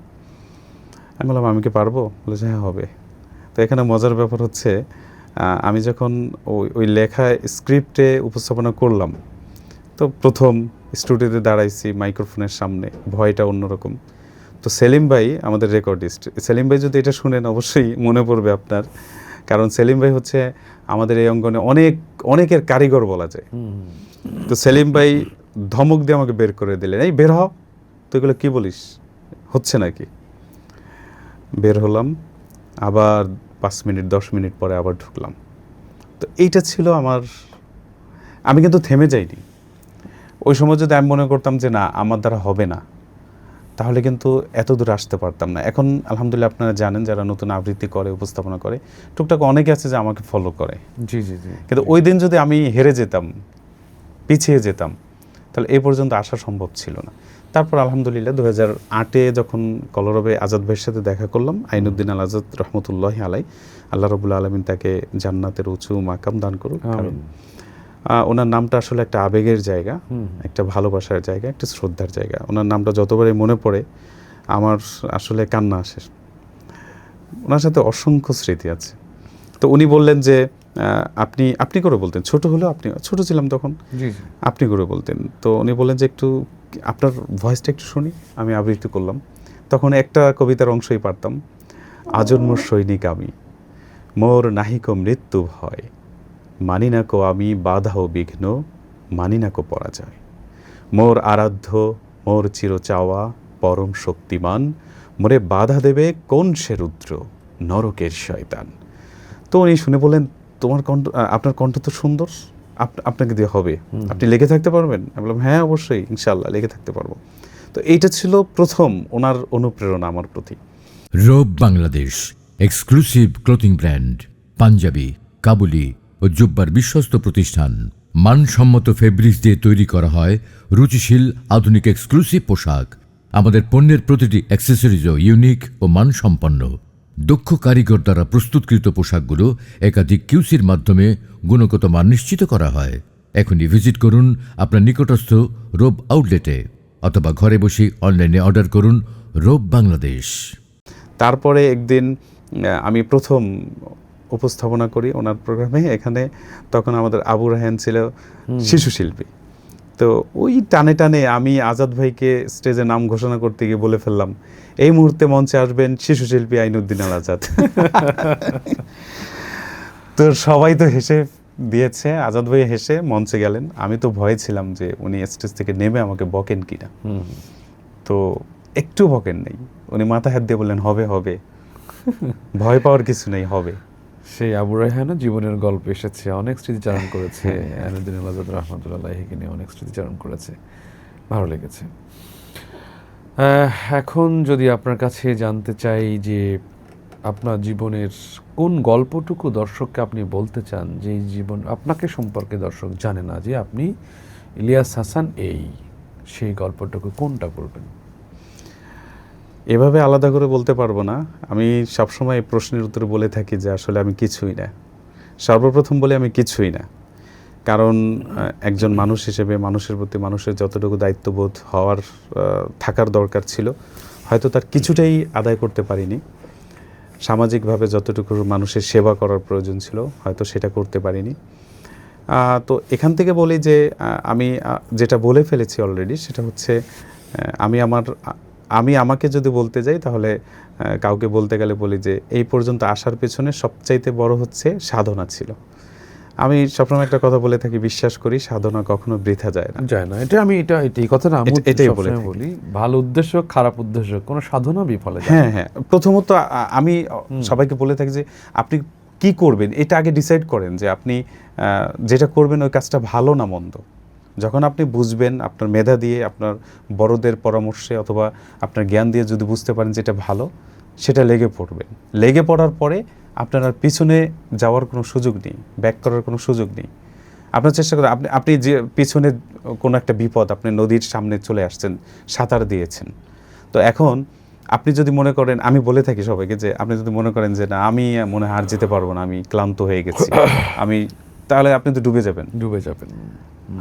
আমি বললাম আমি কি পারবো? বলে যে হ্যাঁ হবে। তো এখানে মজার ব্যাপার হচ্ছে, আমি যখন ওই লেখা স্ক্রিপ্টে উপস্থাপনা করলাম, তো প্রথম স্টুডিওতে দাঁড়াইছি মাইক্রোফোনের সামনে, ভয়টা অন্যরকম। তো সেলিম ভাই আমাদের রেকর্ডিস্ট, সেলিম ভাই যদি এটা শুনেন অবশ্যই মনে পড়বে আপনার, কারণ সেলিম ভাই হচ্ছে আমাদের এই অঙ্গনে অনেকের কারিগর বলা যায়। তো সেলিম ভাই ধমক দিয়ে আমাকে বের করে দিলেন, এই বের হ, তো এগুলো কী বলিস, হচ্ছে নাকি? বের হলাম, আবার 5 মিনিট 10 মিনিট পরে আবার ঢুকলাম। তো এইটা ছিল আমি কিন্তু থেমে যাইনি। ওই সময় যদি আমি মনে করতাম যে না আমার দ্বারা হবে না, তাহলে কিন্তু এত দূর আসতে পারতাম না। এখন আলহামদুলিল্লাহ আপনারা জানেন, যারা নতুন আবৃত্তি করে, উপস্থাপনা করে, টুকটাক অনেকে আছে যে আমাকে ফলো করে। জি জি জি। কিন্তু ওই দিন যদি আমি হেরে যেতাম, পিছিয়ে যেতাম, তাহলে এই পর্যন্ত আসা সম্ভব ছিল না। তারপর আলহামদুলিল্লাহ 2008-এ যখন কলরবে আজাদ ভাইয়ের সাথে দেখা করলাম, আইনুদ্দিন আল আজাদ রহমতুল্লাহি আলাই, আল্লাহ রাব্বুল আলামিন তাকে জান্নাতের উঁচু মাকাম দান করুক। কারণ ওনার নামটা আসলে একটা আবেগের জায়গা, একটা ভালোবাসার জায়গা, একটা শ্রদ্ধার জায়গা। ওনার নামটা যতবারই মনে পড়ে আমার আসলে কান্না আসে। ওনার সাথে অসংখ্য স্মৃতি আছে। তো উনি বললেন যে আপনি করে বলতেন, ছোট হলেও আপনি, ছোট ছিলাম তখন, আপনি করে বলতেন। তো উনি বললেন যে একটু আপনার ভয়েসটা একটু শুনি। আমি আবৃত্তি করলাম, তখন একটা কবিতার অংশই পারতাম। আজন্ম সৈনিক আমি, মোর নাহিক মৃত্যু ভয়, মানি না কো আমি বাধা ও বিঘ্ন, মানি না কো পরাজয়, মোর আরাধ্য মোর চির চাওয়া পরম শক্তিমান, মোরে বাধা দেবে কোন সে রুদ্র নরকের শয়তান। তো উনি শুনে বললেন, আপনার কণ্ঠ তো সুন্দর, আপনাকে দিয়ে হবে, আপনি লেগে থাকতে পারবেন? আমি বললাম হ্যাঁ অবশ্যই, ইনশাআল্লাহ লেগে থাকতে পারবো। তো এইটা ছিল প্রথম ওনার অনুপ্রেরণা আমার প্রতি। Robe Bangladesh exclusive clothing brand, panjabi, kabuli ও জুব্বার বিশ্বস্ত প্রতিষ্ঠান। মানসম্মত ফেব্রিক্স দিয়ে তৈরি করা হয় রুচিশীল আধুনিক এক্সক্লুসিভ পোশাক। আমাদের পণ্যের প্রতিটি অ্যাক্সেসরিজও ইউনিক ও মানসম্পন্ন। দক্ষ কারিগর দ্বারা প্রস্তুতকৃত পোশাকগুলো একাধিক কিউসির মাধ্যমে গুণগত মান নিশ্চিত করা হয়। এখনই ভিজিট করুন আপনার নিকটস্থ রোব আউটলেটে। অথবা ঘরে বসে অনলাইনে অর্ডার করুন রোব বাংলাদেশ। তারপরে একদিন আমি প্রথম উপস্থাপনা করি ওনার প্রোগ্রামে এখানে। তখন আমাদের আবু রায়হান ছিল শিশু শিল্পী। তো ওই টানে টানে আমি আজাদ ভাইকে স্টেজে নাম ঘোষণা করতে গিয়ে বলে ফেললাম, এই মুহূর্তে মঞ্চে আসবেন শিশু শিল্পী আইনুদ্দিন আল আজাদ। তো সবাই তো হেসে দিয়েছে, আজাদ ভাই হেসে মঞ্চে গেলেন। আমি তো ভয়ে ছিলাম যে উনি স্টেজ থেকে নেমে আমাকে বকেন কিনা। তো একটু বকেন নেই, উনি মাথা হাত দিয়ে বললেন হবে হবে, ভয় পাওয়ার কিছু নেই, হবে। সেই আবু রায়হানও জীবনের গল্প এসেছে, অনেক স্মৃতিচারণ করেছে, আইনুদ্দিন আল আজাদ রহমতুল্লাহিকে নিয়ে অনেক স্মৃতিচারণ করেছে, ভালো লেগেছে। এখন যদি আপনার কাছে জানতে চাই যে আপনার জীবনের কোন গল্পটুকু দর্শককে আপনি বলতে চান যে এই জীবন আপনাকে সম্পর্কে দর্শক জানে না, যে আপনি ইলিয়াস হাসান সেই গল্পটুকু কোনটা বলবেন? এভাবে আলাদা করে বলতে পারবো না। আমি সবসময় এই প্রশ্নের উত্তরে বলে থাকি যে আসলে আমি কিছুই না। সর্বপ্রথম বলে আমি কিছুই না, কারণ একজন মানুষ হিসেবে মানুষের প্রতি মানুষের যতটুকু দায়িত্ববোধ থাকার দরকার ছিল, হয়তো তার কিছুটাই আদায় করতে পারিনি। সামাজিকভাবে যতটুকু মানুষের সেবা করার প্রয়োজন ছিল, হয়তো সেটা করতে পারিনি। তো এখান থেকে বলি যে আমি যেটা বলে ফেলেছি অলরেডি, সেটা হচ্ছে আমি আমাকে যদি বলতে যাই তাহলে কাউকে বলতে গেলে বলি যে এই পর্যন্ত আসার পেছনে সবচাইতে বড় হচ্ছে সাধনা ছিল। আমি সবসময় একটা কথা বলে থাকি, বিশ্বাস করি সাধনা কখনো বৃথা যায় না। এই কথাটা আমি এটাই বলি, ভালো উদ্দেশ্য খারাপ উদ্দেশ্য কোনো সাধনা বিফলে যায় না। হ্যাঁ, প্রথমত আমি সবাইকে বলে থাকি যে আপনি কি করবেন এটা আগে ডিসাইড করেন, যে আপনি যেটা করবেন ওই কাজটা ভালো না মন্দ। যখন আপনি বুঝবেন, আপনার মেধা দিয়ে, আপনার বড়দের পরামর্শে অথবা আপনার জ্ঞান দিয়ে যদি বুঝতে পারেন যেটা ভালো, সেটা লেগে পড়বেন। লেগে পড়ার পরে আপনার আর পিছনে যাওয়ার কোনো সুযোগ নেই, ব্যাক করার কোনো সুযোগ নেই। আপনার চেষ্টা করেন, আপনি যে পিছনে কোনো একটা বিপদ, আপনি নদীর সামনে চলে আসছেন, সাঁতার দিয়েছেন। তো এখন আপনি যদি মনে করেন, আমি বলে থাকি সবাইকে যে আপনি যদি মনে করেন যে না আমি মনে হয় আর যেতে পারবো না, আমি ক্লান্ত হয়ে গেছি, তাহলে আপনি তো ডুবে যাবেন।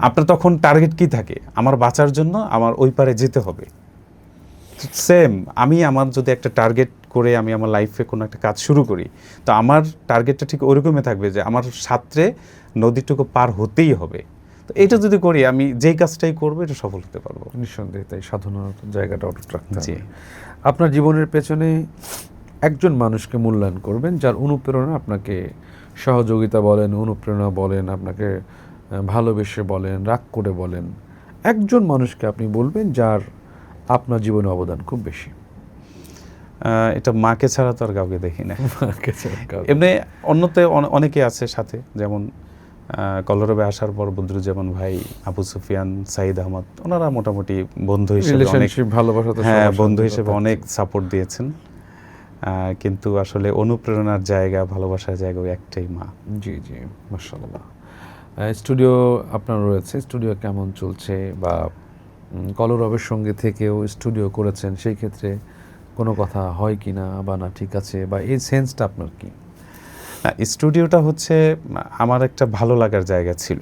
আপনার তখন টার্গেট কি থাকে? আমার বাঁচার জন্য আমার ওই পারে যেতে হবে। সেম আমার যদি একটা টার্গেট করে আমি আমার লাইফে কোনো একটা কাজ শুরু করি, তো আমার টার্গেটটা ঠিক ওরকমই থাকবে যে আমার সাঁতরে নদীটুকু পার হতেই হবে। তো এটা যদি করি, আমি যেই কাজটাই করবো এটা সফল হতে পারবো নিঃসন্দেহে। তাই সাধনার জায়গাটা অটুট রাখতে হবে। জি। আপনার জীবনের পেছনে একজন মানুষকে মূল্যায়ন করবেন যার অনুপ্রেরণা আপনাকে সহযোগিতা বলেন, অনুপ্রেরণা বলেন, আপনাকে ভালোবেসে বলেন, রাগ করে বলেন, একজন মানুষকে আপনি বলবেন যার আপনার জীবনে অবদান খুব বেশি। এটা মাকে ছাড়া তো আর কাউকে দেখি না। এমনি অন্যতে অনেকে আছে সাথে, যেমন কলরবে আসার পর বদরুজ্জামান ভাই, আবু সুফিয়ান, সাইদ আহমদ, ওনারা মোটামুটি বন্ধু হিসেবে বন্ধু হিসেবে অনেক সাপোর্ট দিয়েছেন। কিন্তু আসলে অনুপ্রেরণার জায়গা, ভালোবাসার জায়গা ওই একটাই মা। জি জি, মাশাআল্লাহ। স্টুডিও আপনার রয়েছে, স্টুডিও কেমন চলছে? বা কলরবের সঙ্গে থেকেও স্টুডিও করেছেন, সেই ক্ষেত্রে কোনো কথা হয় কি না, বা না ঠিক আছে, বা এই সেন্সটা আপনার কি? স্টুডিওটা হচ্ছে আমার একটা ভালো লাগার জায়গা ছিল।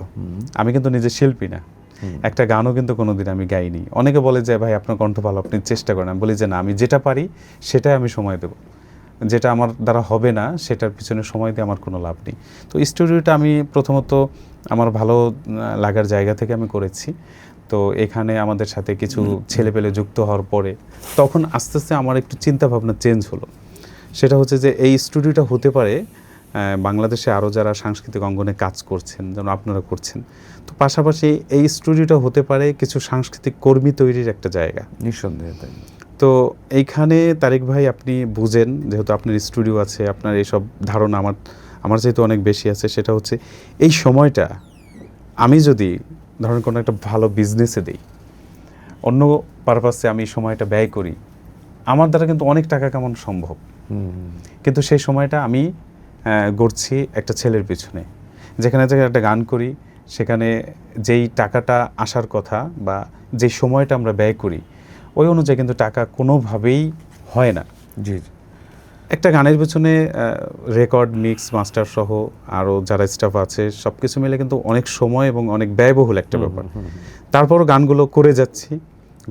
আমি কিন্তু নিজে শিল্পী না, একটা গানও কিন্তু কোনোদিন আমি গাইনি। অনেকে বলে যে ভাই আপনার কণ্ঠ ভালো, আপনি চেষ্টা করেন। আমি বলি যে না, আমি যেটা পারি সেটাই আমি সময় দেব, যেটা আমার দ্বারা হবে না সেটার পিছনে সময় দিয়ে আমার কোনো লাভ নেই। তো স্টুডিওটা আমি প্রথমত আমার ভালো লাগার জায়গা থেকে আমি করেছি। তো এখানে আমাদের সাথে কিছু ছেলেপেলে যুক্ত হওয়ার পরে তখন আস্তে আস্তে আমার একটু চিন্তা ভাবনা চেঞ্জ হলো। সেটা হচ্ছে যে এই স্টুডিওটা হতে পারে বাংলাদেশে আরও যারা সাংস্কৃতিক অঙ্গনে কাজ করছেন, যেন আপনারা করছেন, তো পাশাপাশি এই স্টুডিওটা হতে পারে কিছু সাংস্কৃতিক কর্মী তৈরির একটা জায়গা। নিঃসন্দেহে তাই। তো এইখানে তারেক ভাই আপনি বুঝেন, যেহেতু আপনার স্টুডিও আছে, আপনার এইসব ধারণা আমার যেহেতু অনেক বেশি আছে, সেটা হচ্ছে এই সময়টা আমি যদি ধরেন কোনো একটা ভালো বিজনেসে দিই, অন্য পারপাসে আমি সময়টা ব্যয় করি, আমার দ্বারা কিন্তু অনেক টাকা কামানো সম্ভব। কিন্তু সেই সময়টা আমি গড়ছি একটা ছেলের পিছনে, যেখানে একটা গান করি, সেখানে যেই টাকাটা আসার কথা বা যেই সময়টা আমরা ব্যয় করি, ওই অনুযায়ী কিন্তু টাকা কোনোভাবেই হয় না। জি। একটা গানের পেছনে রেকর্ড, মিক্স, মাস্টার সহ আরও যারা স্টাফ আছে সব কিছু মিলে কিন্তু অনেক সময় এবং অনেক ব্যয়বহুল একটা ব্যাপার। তারপরও গানগুলো করে যাচ্ছি,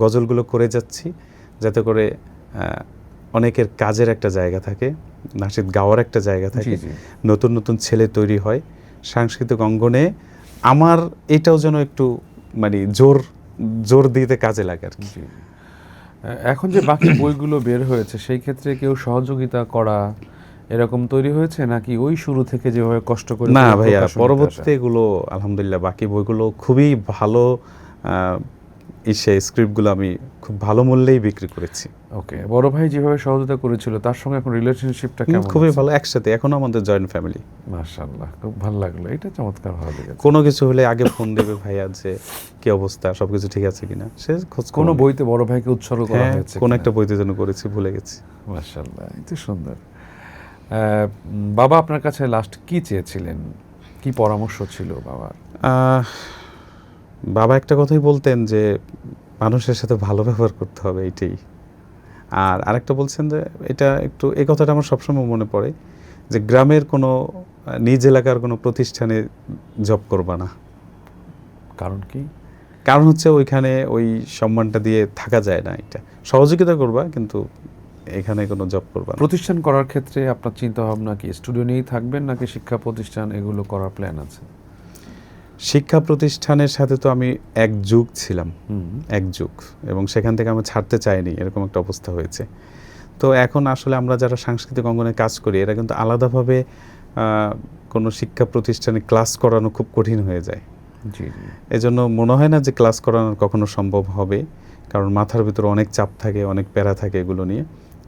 গজলগুলো করে যাচ্ছি যাতে করে অনেকের কাজের একটা জায়গা থাকে, নাশিদ গাওয়ার একটা জায়গা থাকে, জি। নতুন নতুন ছেলে তৈরি হয় সাংস্কৃতিক অঙ্গনে। আমার এটাও যেন একটু মানে জোর দিতে কাজে লাগে আর কি। জি। এখন যে বাকি বইগুলো বের হয়েছে সেই ক্ষেত্রে কেউ সহযোগিতা করা এরকম তৈরি হয়েছে, নাকি ওই শুরু থেকে যেভাবে কষ্ট করে না করে ভাইয়া, প্রকাশনীতে পরবর্তীতে আসা? এগুলো আলহামদুলিল্লাহ বাকি বইগুলো খুবই ভালো, স্ক্রিপ্টগুলো আমি খুব ভালো মূল্যেই বিক্রি করেছি। ওকে, বড় ভাই যেভাবে সহযোগিতা করেছিল তার সঙ্গে এখন রিলেশনশিপটা কেমন? খুবই ভালো, একসাথে এখনো আমাদের জয়েন্ট ফ্যামিলি। মাশাআল্লাহ, খুব ভালো লাগলো, এটা চমৎকার ভালো লেগেছে। কোনো কিছু হলে আগে ফোন দেবে ভাইয়া যে কি অবস্থা, সবকিছু ঠিক আছে কিনা, সে খোঁজ কোনো খবর বইতে বড় ভাইকে উৎসর্গ করা হ্যাঁ, হয়েছে কোন কিনা? একটা বইতে যেন করেছি, ভুলে গেছি। মাশাআল্লাহ, এটা সুন্দর। বাবা আপনার কাছে লাস্ট কি চেয়েছিলেন, কি পরামর্শ ছিল বাবার? বাবা একটা কথাই বলতেন যে মানুষের সাথে ভালো ব্যবহার করতে হবে, এইটাই। আর আরেকটা বলছেন যে এটা একটু, এই কথাটা আমার সবসময় মনে পড়ে, যে গ্রামের কোনো নিজ এলাকার কোনো প্রতিষ্ঠানে জব করবা না। কারণ কি? কারণ হচ্ছে ওইখানে ওই সম্মানটা দিয়ে থাকা যায় না। এটা সহযোগিতা করবা, কিন্তু এখানে কোনো জব করবা না। প্রতিষ্ঠান করার ক্ষেত্রে আপনার চিন্তা ভাবনা কি স্টুডিও নিয়েই থাকবেন নাকি শিক্ষা প্রতিষ্ঠান এগুলো করার প্ল্যান আছে? শিক্ষা প্রতিষ্ঠানের সাথে তো আমি এক যুগ ছিলাম, এক যুগ, এবং সেখান থেকে আমি ছাড়তে চাইনি, এরকম একটা অবস্থা হয়েছে। তো এখন আসলে আমরা যারা সাংস্কৃতিক অঙ্গনে কাজ করি, এরা কিন্তু আলাদাভাবে কোনো শিক্ষা প্রতিষ্ঠানে ক্লাস করানো খুব কঠিন হয়ে যায়। জি জি। এজন্য মনে হয় না যে ক্লাস করানো কখনো সম্ভব হবে, কারণ মাথার ভিতরে অনেক চাপ থাকে, অনেক প্যারা থাকে, এগুলো নিয়ে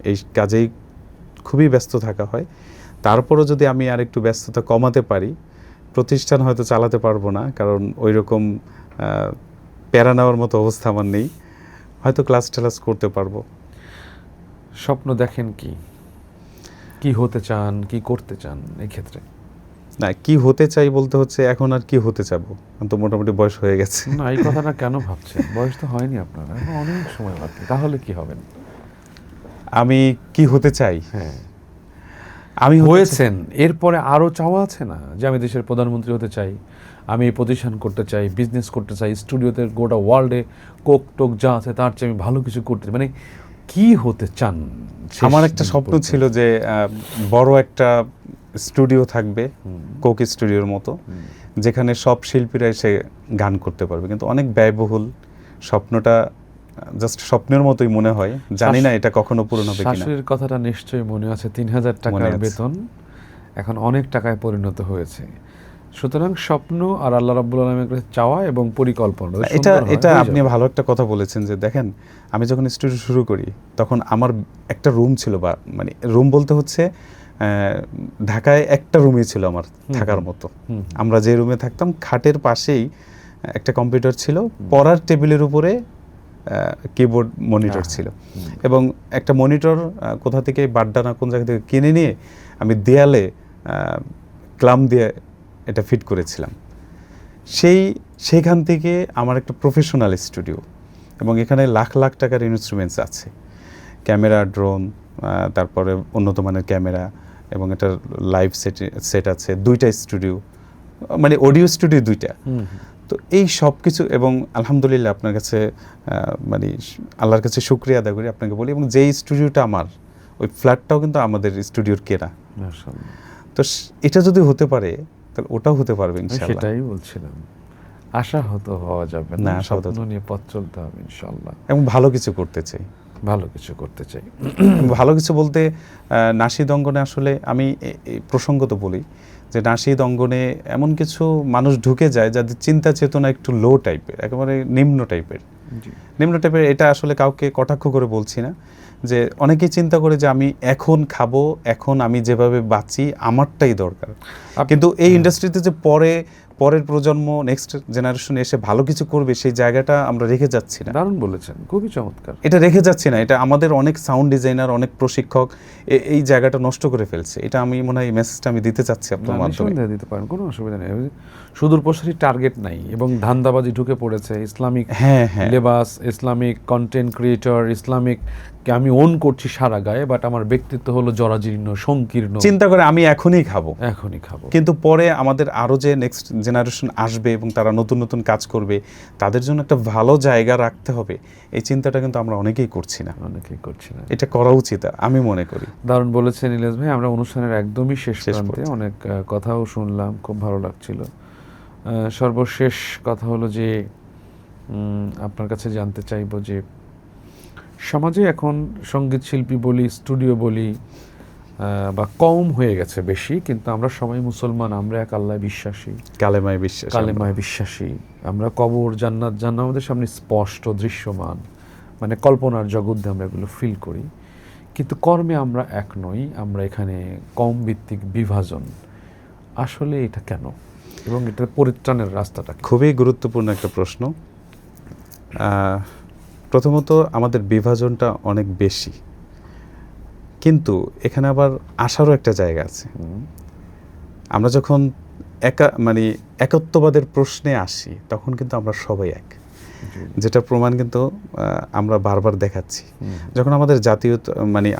এই কাজেই খুবই ব্যস্ত থাকা হয়। তারপরও যদি আমি আর একটু ব্যস্ততা কমাতে পারি, প্রতিষ্ঠান হয়তো চালাতে পারবো না, কারণ ওই রকম প্যারা নেওয়ার মতো অবস্থা আমার নেই, হয়তো ক্লাস টেলাস করতে পারবো। স্বপ্ন দেখেন কি, কি হতে চান, কি করতে চান এই ক্ষেত্রে? না, কি হতে চাই বলতে হচ্ছে এখন আর কি হতে চাবো, এখন তো মোটামুটি বয়স হয়ে গেছে। না, এই কথাটা কেন ভাবছেন? বয়স তো হয়নি আপনার, এখন অনেক সময় বাকি। তাহলে কি হবেন? আমি কি হতে চাই? হ্যাঁ, আমি হয়েছেন, এরপরে আরও চাওয়া আছে না যে আমি দেশের প্রধানমন্ত্রী হতে চাই, আমি এই প্রতিষ্ঠান করতে চাই, বিজনেস করতে চাই, স্টুডিওতে গোটা ওয়ার্ল্ডে কোক টোক যা আছে তার চেয়ে আমি ভালো কিছু করতে চাই, মানে কি হতে চান? আমার একটা স্বপ্ন ছিল যে বড় একটা স্টুডিও থাকবে, কোক স্টুডিওর মতো, যেখানে সব শিল্পীরা এসে গান করতে পারবে, কিন্তু অনেক ব্যয়বহুল। স্বপ্নটা জাস্ট স্বপ্নের মতোই মনে হয়, জানি না এটা কখনো পূরণ হবে কিনা। শাশুড়ির কথাটা নিশ্চয়ই মনে আছে, 3000 টাকার বেতন এখন অনেক টাকায় পরিণত হয়েছে। সুতরাং স্বপ্ন আর আল্লাহ রাব্বুল আলামিনের কাছে চাওয়া এবং পরিকল্পনা, এটা আপনি ভালো একটা কথা বলেছেন যে দেখেন, আমি যখন স্টুডিও শুরু করি তখন আমার একটা রুম ছিল, বা মানে রুম বলতে হচ্ছে ঢাকায় একটা রুমই ছিল আমার থাকার মতো। আমরা যে রুমে থাকতাম, খাটের পাশেই একটা কম্পিউটার ছিল, পড়ার টেবিলের উপরে কিবোর্ড মনিটর ছিল, এবং একটা মনিটর কোথা থেকে বাড্ডা না কোন জায়গা থেকে কিনে নিয়ে আমি দেয়ালে ক্লাম দিয়ে এটা ফিট করেছিলাম। সেইখান থেকে আমার একটা প্রফেশনাল স্টুডিও, এবং এখানে লাখ লাখ টাকার ইনস্ট্রুমেন্টস আছে, ক্যামেরা, ড্রোন, তারপরে উন্নত মানের ক্যামেরা, এবং এটা লাইভ সেট আছে, 2টা স্টুডিও, মানে অডিও স্টুডিও 2টা। তো এই সব কিছু, এবং আলহামদুলিল্লাহ আপনার কাছে মানে আল্লাহর কাছে শুকরিয়া আদায় করি, আপনাকে বলি, এবং যেই স্টুডিওটা আমার, ওই ফ্ল্যাটটাও কিন্তু আমাদের স্টুডিওর কেনা। তো এটা যদি হতে পারে তাহলে ওটাও হতে পারবে ইনশাআল্লাহ। সেটাই বলছিলাম, আশাহত হওয়া যাবে না, স্বপ্ন নিয়ে পথ চলতে হবে ইনশাআল্লাহ। এবং ভালো কিছু করতে চাই, ভালো কিছু করতে চাই। ভালো কিছু বলতে নাশিদ অঙ্গনে আসলে আমি প্রসঙ্গত বলি যে নাশিদ অঙ্গনে এমন কিছু মানুষ ঢুকে যায় যাদের চিন্তা চেতনা একটু লো টাইপের, একেবারে নিম্ন টাইপের। এটা আসলে কাউকে কটাক্ষ করে বলছি না, যে অনেকেই চিন্তা করে যে আমি এখন খাবো, এখন আমি যেভাবে বাঁচি আমারটাই দরকার, কিন্তু এই ইন্ডাস্ট্রিতে যে পরের প্রজন্ম, নেক্সট জেনারেশন এসে ভালো কিছু করবে, সেই জায়গাটা আমরা রেখে যাচ্ছি না। দারুণ বলেছেন, খুবই চমৎকার। এটা রেখে যাচ্ছি না, এটা আমাদের অনেক সাউন্ড ডিজাইনার, অনেক প্রশিক্ষক এই জায়গাটা নষ্ট করে ফেলছে। এটা আমি মনে হয় এই মেসেজটা আমি দিতে চাচ্ছি আপনার মাধ্যমে। দিতে পারেন, কোনো অসুবিধা নেই। সুদূর প্রসারী টার্গেট নাই, এবং ধান্দাবাজি ঢুকে পড়েছে। ইসলামিক লেবাস, ইসলামিক কন্টেন্ট ক্রিয়েটর, ইসলামিক নিজেকে আমি ওন করছি সারা গায়ে, বাট আমার ব্যক্তিত্ব হলো জরাজীর্ণ, সংকীর্ণ, চিন্তা করে আমি এখনই খাবো, এখনই খাবো। কিন্তু পরে আমাদের আরও যে নেক্সট জেনারেশন আসবে এবং তারা নতুন নতুন কাজ করবে, তাদের জন্য একটা ভালো জায়গা রাখতে হবে, এই চিন্তাটা কিন্তু আমরা অনেকেই করছি না। অনেকেই করছি না। এটা করা উচিত আমি মনে করি। দারুণ বলেছেন ইলিয়াস ভাই। আমরা অনুষ্ঠানের একদমই শেষ শেষ প্রান্তে, পর্যায়ে। অনেক কথাও শুনলাম, খুব ভালো লাগছিল। সর্বশেষ কথা হলো যে আপনার কাছে জানতে চাইবো যে সমাজে এখন সঙ্গীত শিল্পী বলি, স্টুডিও বলি, বা কম হয়ে গেছে বেশি, কিন্তু আমরা সবাই মুসলমান, আমরা এক আল্লাহ বিশ্বাসী, কালেমায় বিশ্বাস, কালেমায় বিশ্বাসী। আমরা কবর, জান্নাত, জান্নাত আমাদের সামনে স্পষ্ট দৃশ্যমান, মানে কল্পনার জগৎ দিয়ে আমরা এগুলো ফিল করি, কিন্তু কর্মে আমরা এক নই। আমরা এখানে কম ভিত্তিক বিভাজন, আসলে এটা কেন এবং এটার পরিত্রাণের রাস্তাটা কি? খুবই গুরুত্বপূর্ণ একটা প্রশ্ন। প্রথমত আমাদের বিভাজনটা অনেক বেশি, কিন্তু এখানে আবার আসারও একটা জায়গা আছে। আমরা যখন একত্ববাদের প্রশ্নে আসি, তখন কিন্তু আমরা সবাই এক, যেটা প্রমাণ কিন্তু আমরা বারবার দেখাচ্ছি। যখন আমাদের জাতীয়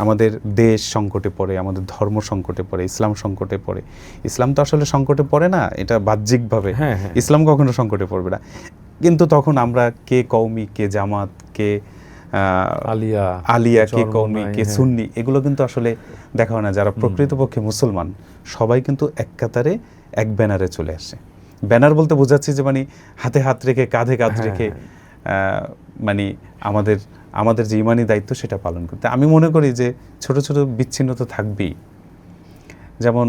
আমাদের দেশ সংকটে পড়ে, আমাদের ধর্ম সংকটে পড়ে, ইসলাম সংকটে পড়ে, ইসলাম তো আসলে সংকটে পড়ে না, এটা বাহ্যিকভাবে, ইসলাম কখনো সংকটে পড়বে না, কিন্তু তখন আমরা কে কওমি, কে জামাত, কে আলিয়া, কে কওমি, কে সুন্নি, এগুলো কিন্তু আসলে দেখা হয় না। যারা প্রকৃতপক্ষে মুসলমান সবাই কিন্তু এক কাতারে এক ব্যানারে চলে আসে। ব্যানার বলতে বোঝাচ্ছি যে হাতে হাত রেখে, কাঁধে কাঁধ রেখে আমাদের যে ইমানি দায়িত্ব সেটা পালন করতে। আমি মনে করি যে ছোট ছোট বিচ্ছিন্নতা থাকবেই, যেমন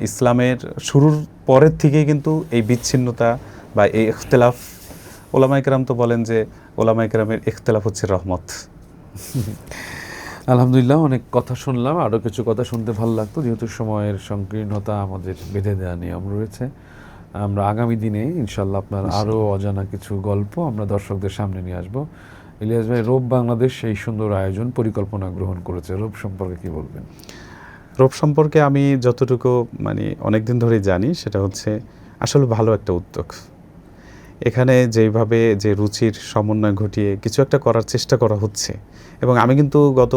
ইসলামের শুরুর পরের থেকেই কিন্তু এই বিচ্ছিন্নতা বা এই ইখতিলাফ, ওলামায়ে কেরাম তো বলেন যে ওলামায়ে কেরামের ইখতিলাফ হচ্ছে রহমত। আলহামদুলিল্লাহ, অনেক কথা শুনলাম, আরও কিছু কথা শুনতে ভালো লাগতো, যেহেতু সময়ের সংকীর্ণতা, আমাদের বেঁধে দেওয়া নিয়ম রয়েছে। আমরা আগামী দিনে ইনশাল্লাহ আপনার আরও অজানা কিছু গল্প আমরা দর্শকদের সামনে নিয়ে আসবো। ইলিয়াস ভাই, রোব বাংলাদেশ এই সুন্দর আয়োজন পরিকল্পনা গ্রহণ করেছে, রোব সম্পর্কে কি বলবেন? রোব সম্পর্কে আমি যতটুকু অনেক দিন ধরেই জানি, সেটা হচ্ছে আসলে ভালো একটা উদ্যোগ। এখানে যেভাবে যে রুচির সমন্বয় ঘটিয়ে কিছু একটা করার চেষ্টা করা হচ্ছে, এবং আমি কিন্তু গত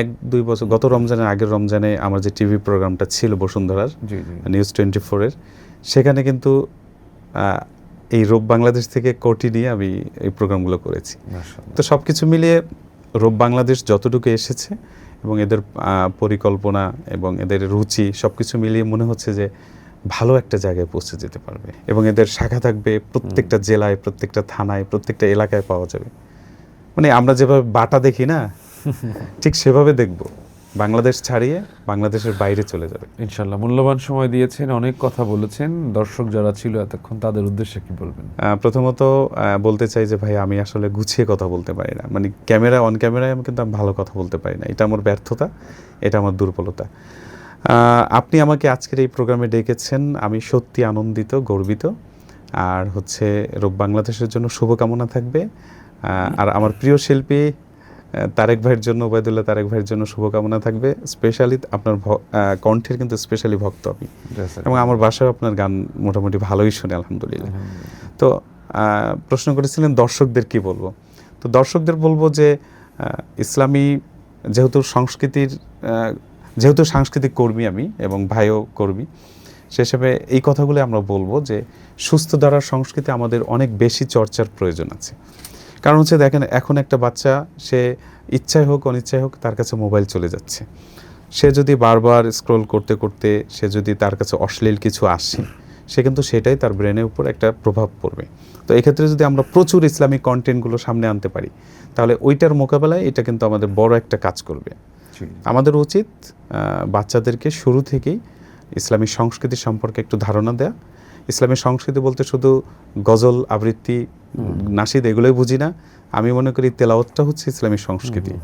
1-2 বছর, গত রমজানের আগের রমজানে আমার যে টিভি প্রোগ্রামটা ছিল বসুন্ধরার, নিউজ 24-এর, সেখানে কিন্তু এই রোব বাংলাদেশ থেকে কোটি নিয়ে আমি এই প্রোগ্রামগুলো করেছি। তো সব কিছু মিলিয়ে রোব বাংলাদেশ যতটুকু এসেছে এবং এদের পরিকল্পনা এবং এদের রুচি সব কিছু মিলিয়ে মনে হচ্ছে যে ভালো একটা জায়গায় পৌঁছে যেতে পারবে, এবং এদের শাখা থাকবে প্রত্যেকটা জেলায়, প্রত্যেকটা থানায়, প্রত্যেকটা এলাকায় পাওয়া যাবে। আমরা যেভাবে বাটা দেখি না, ঠিক সেভাবে দেখব, বাংলাদেশ ছাড়িয়ে বাংলাদেশের বাইরে চলে যাবে ইনশাল্লাহ। মূল্যবান সময় দিয়েছেন, অনেক কথা বলেছেন। দর্শক যারা ছিল এতক্ষণ, তাদের উদ্দেশ্যে কি বলবেন? প্রথমত বলতে চাই যে ভাই, আমি আসলে গুছিয়ে কথা বলতে পারি না, অন ক্যামেরায় আমি কিন্তু ভালো কথা বলতে পারি না। এটা আমার ব্যর্থতা, এটা আমার দুর্বলতা। আপনি আমাকে আজকের এই প্রোগ্রামে ডেকেছেন, আমি সত্যি আনন্দিত, গর্বিত। আর রোব বাংলাদেশের জন্য শুভকামনা থাকবে। আর আমার প্রিয় শিল্পী তারেক ভাইয়ের জন্য, ওবায়দুল্লাহ তারেক ভাইয়ের জন্য শুভকামনা থাকবে। স্পেশালি আপনার কণ্ঠের কিন্তু স্পেশালি ভক্ত আমি, এবং আমার বাসায় আপনার গান মোটামুটি ভালোই শুনে, আলহামদুলিল্লাহ। তো প্রশ্ন করেছিলেন দর্শকদের কি বলবো, তো দর্শকদের বলবো যে ইসলামী যেহেতু সাংস্কৃতিক কর্মী আমি, এবং ভাইও কর্মী, সে হিসেবে এই কথাগুলো আমরা বলবো যে সুস্থ ধারার সংস্কৃতি আমাদের অনেক বেশি চর্চার প্রয়োজন আছে। কারণ দেখেন, এখন একটা বাচ্চা, সে ইচ্ছায় হোক অনিচ্ছায় হোক, তার কাছে মোবাইল চলে যাচ্ছে। সে যদি বারবার স্ক্রল করতে করতে সে যদি তার কাছে অশ্লীল কিছু আসে, সে কিন্তু সেটাই তার ব্রেনের উপর একটা প্রভাব পড়বে। তো এক্ষেত্রে যদি আমরা প্রচুর ইসলামিক কন্টেন্টগুলো সামনে আনতে পারি, তাহলে ওইটার মোকাবেলায় এটা কিন্তু আমাদের বড় একটা কাজ করবে। আমাদের উচিত বাচ্চাদেরকে শুরু থেকেই ইসলামিক সংস্কৃতি সম্পর্কে একটু ধারণা দেয়া। ইসলামী সংস্কৃতি বলতে শুধু গজল, আবৃত্তি, নাশিদ এগুলোই বুঝি না। আমি মনে করি তেলাওয়াতটা হচ্ছে ইসলামী সংস্কৃতি,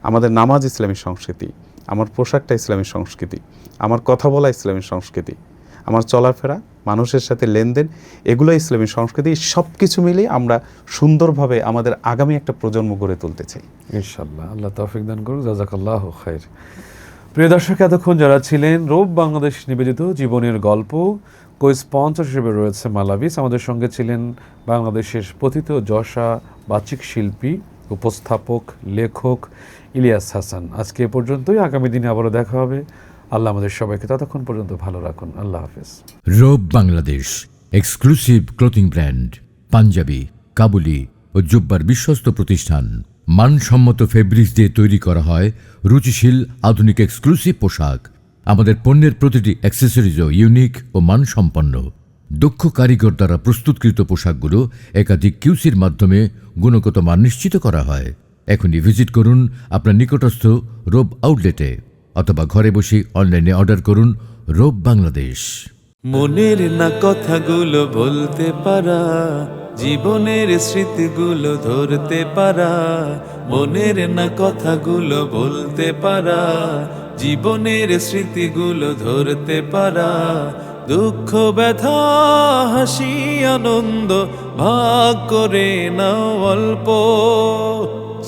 আমাদের নামাজ ইসলামী সংস্কৃতি, আমার পোশাকটা ইসলামী সংস্কৃতি, আমার কথা বলা ইসলামী সংস্কৃতি, আমার চলাফেরা, মানুষের সাথে লেনদেন, এগুলো ইসলামী সংস্কৃতি। সব কিছু মিলিয়ে আমরা সুন্দরভাবে আমাদের আগামী একটা প্রজন্ম গড়ে তুলতে চাই ইনশাআল্লাহ। আল্লাহ তৌফিক দান করুন। জাযাকাল্লাহু খাইর। প্রিয় দর্শক, এতক্ষণ যারা ছিলেন, রোব বাংলাদেশ নিবেদিত জীবনের গল্প, স্পন্সর হিসেবে রয়েছে মালাভিস। আমাদের সঙ্গে ছিলেন বাংলাদেশের পতিত যশা বাচিক শিল্পী উপস্থাপক লেখক ইলিয়াস হাসান। আজকে এ পর্যন্তই, আগামী দিনে আবারও দেখা হবে। আল্লাহ আমাদের সবাইকে ততক্ষণ পর্যন্ত ভালো রাখুন। আল্লাহ হাফেজ। Robe Bangladesh exclusive clothing brand, panjabi, kabuli ও জুব্বার বিশ্বস্ত প্রতিষ্ঠান। মানসম্মত ফেব্রিক্স দিয়ে তৈরি করা হয় রুচিশীল আধুনিক এক্সক্লুসিভ পোশাক। আমাদের পণ্যের প্রতিটি অ্যাক্সেসরিজও ইউনিক ও মানসম্পন্ন। দক্ষ কারিগর দ্বারা প্রস্তুতকৃত পোশাকগুলো একাধিক কিউসির মাধ্যমে গুণগত মান নিশ্চিত করা হয়। এখনই ভিজিট করুন আপনার নিকটস্থ রোব আউটলেটে অথবা ঘরে বসে অনলাইনে অর্ডার করুন রোব বাংলাদেশ। মনের না কথাগুলো বলতে পারা, জীবনের স্মৃতিগুলো ধরতে পারা। মনের না কথাগুলো বলতে পারা, জীবনের স্মৃতিগুলো ধরতে পারা। দুঃখ ব্যথা হাসি আনন্দ ভাগ করে নাও অল্প।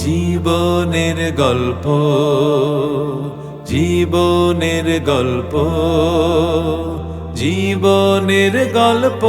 জীবনের গল্প, জীবনের গল্প, জীবনের গল্প।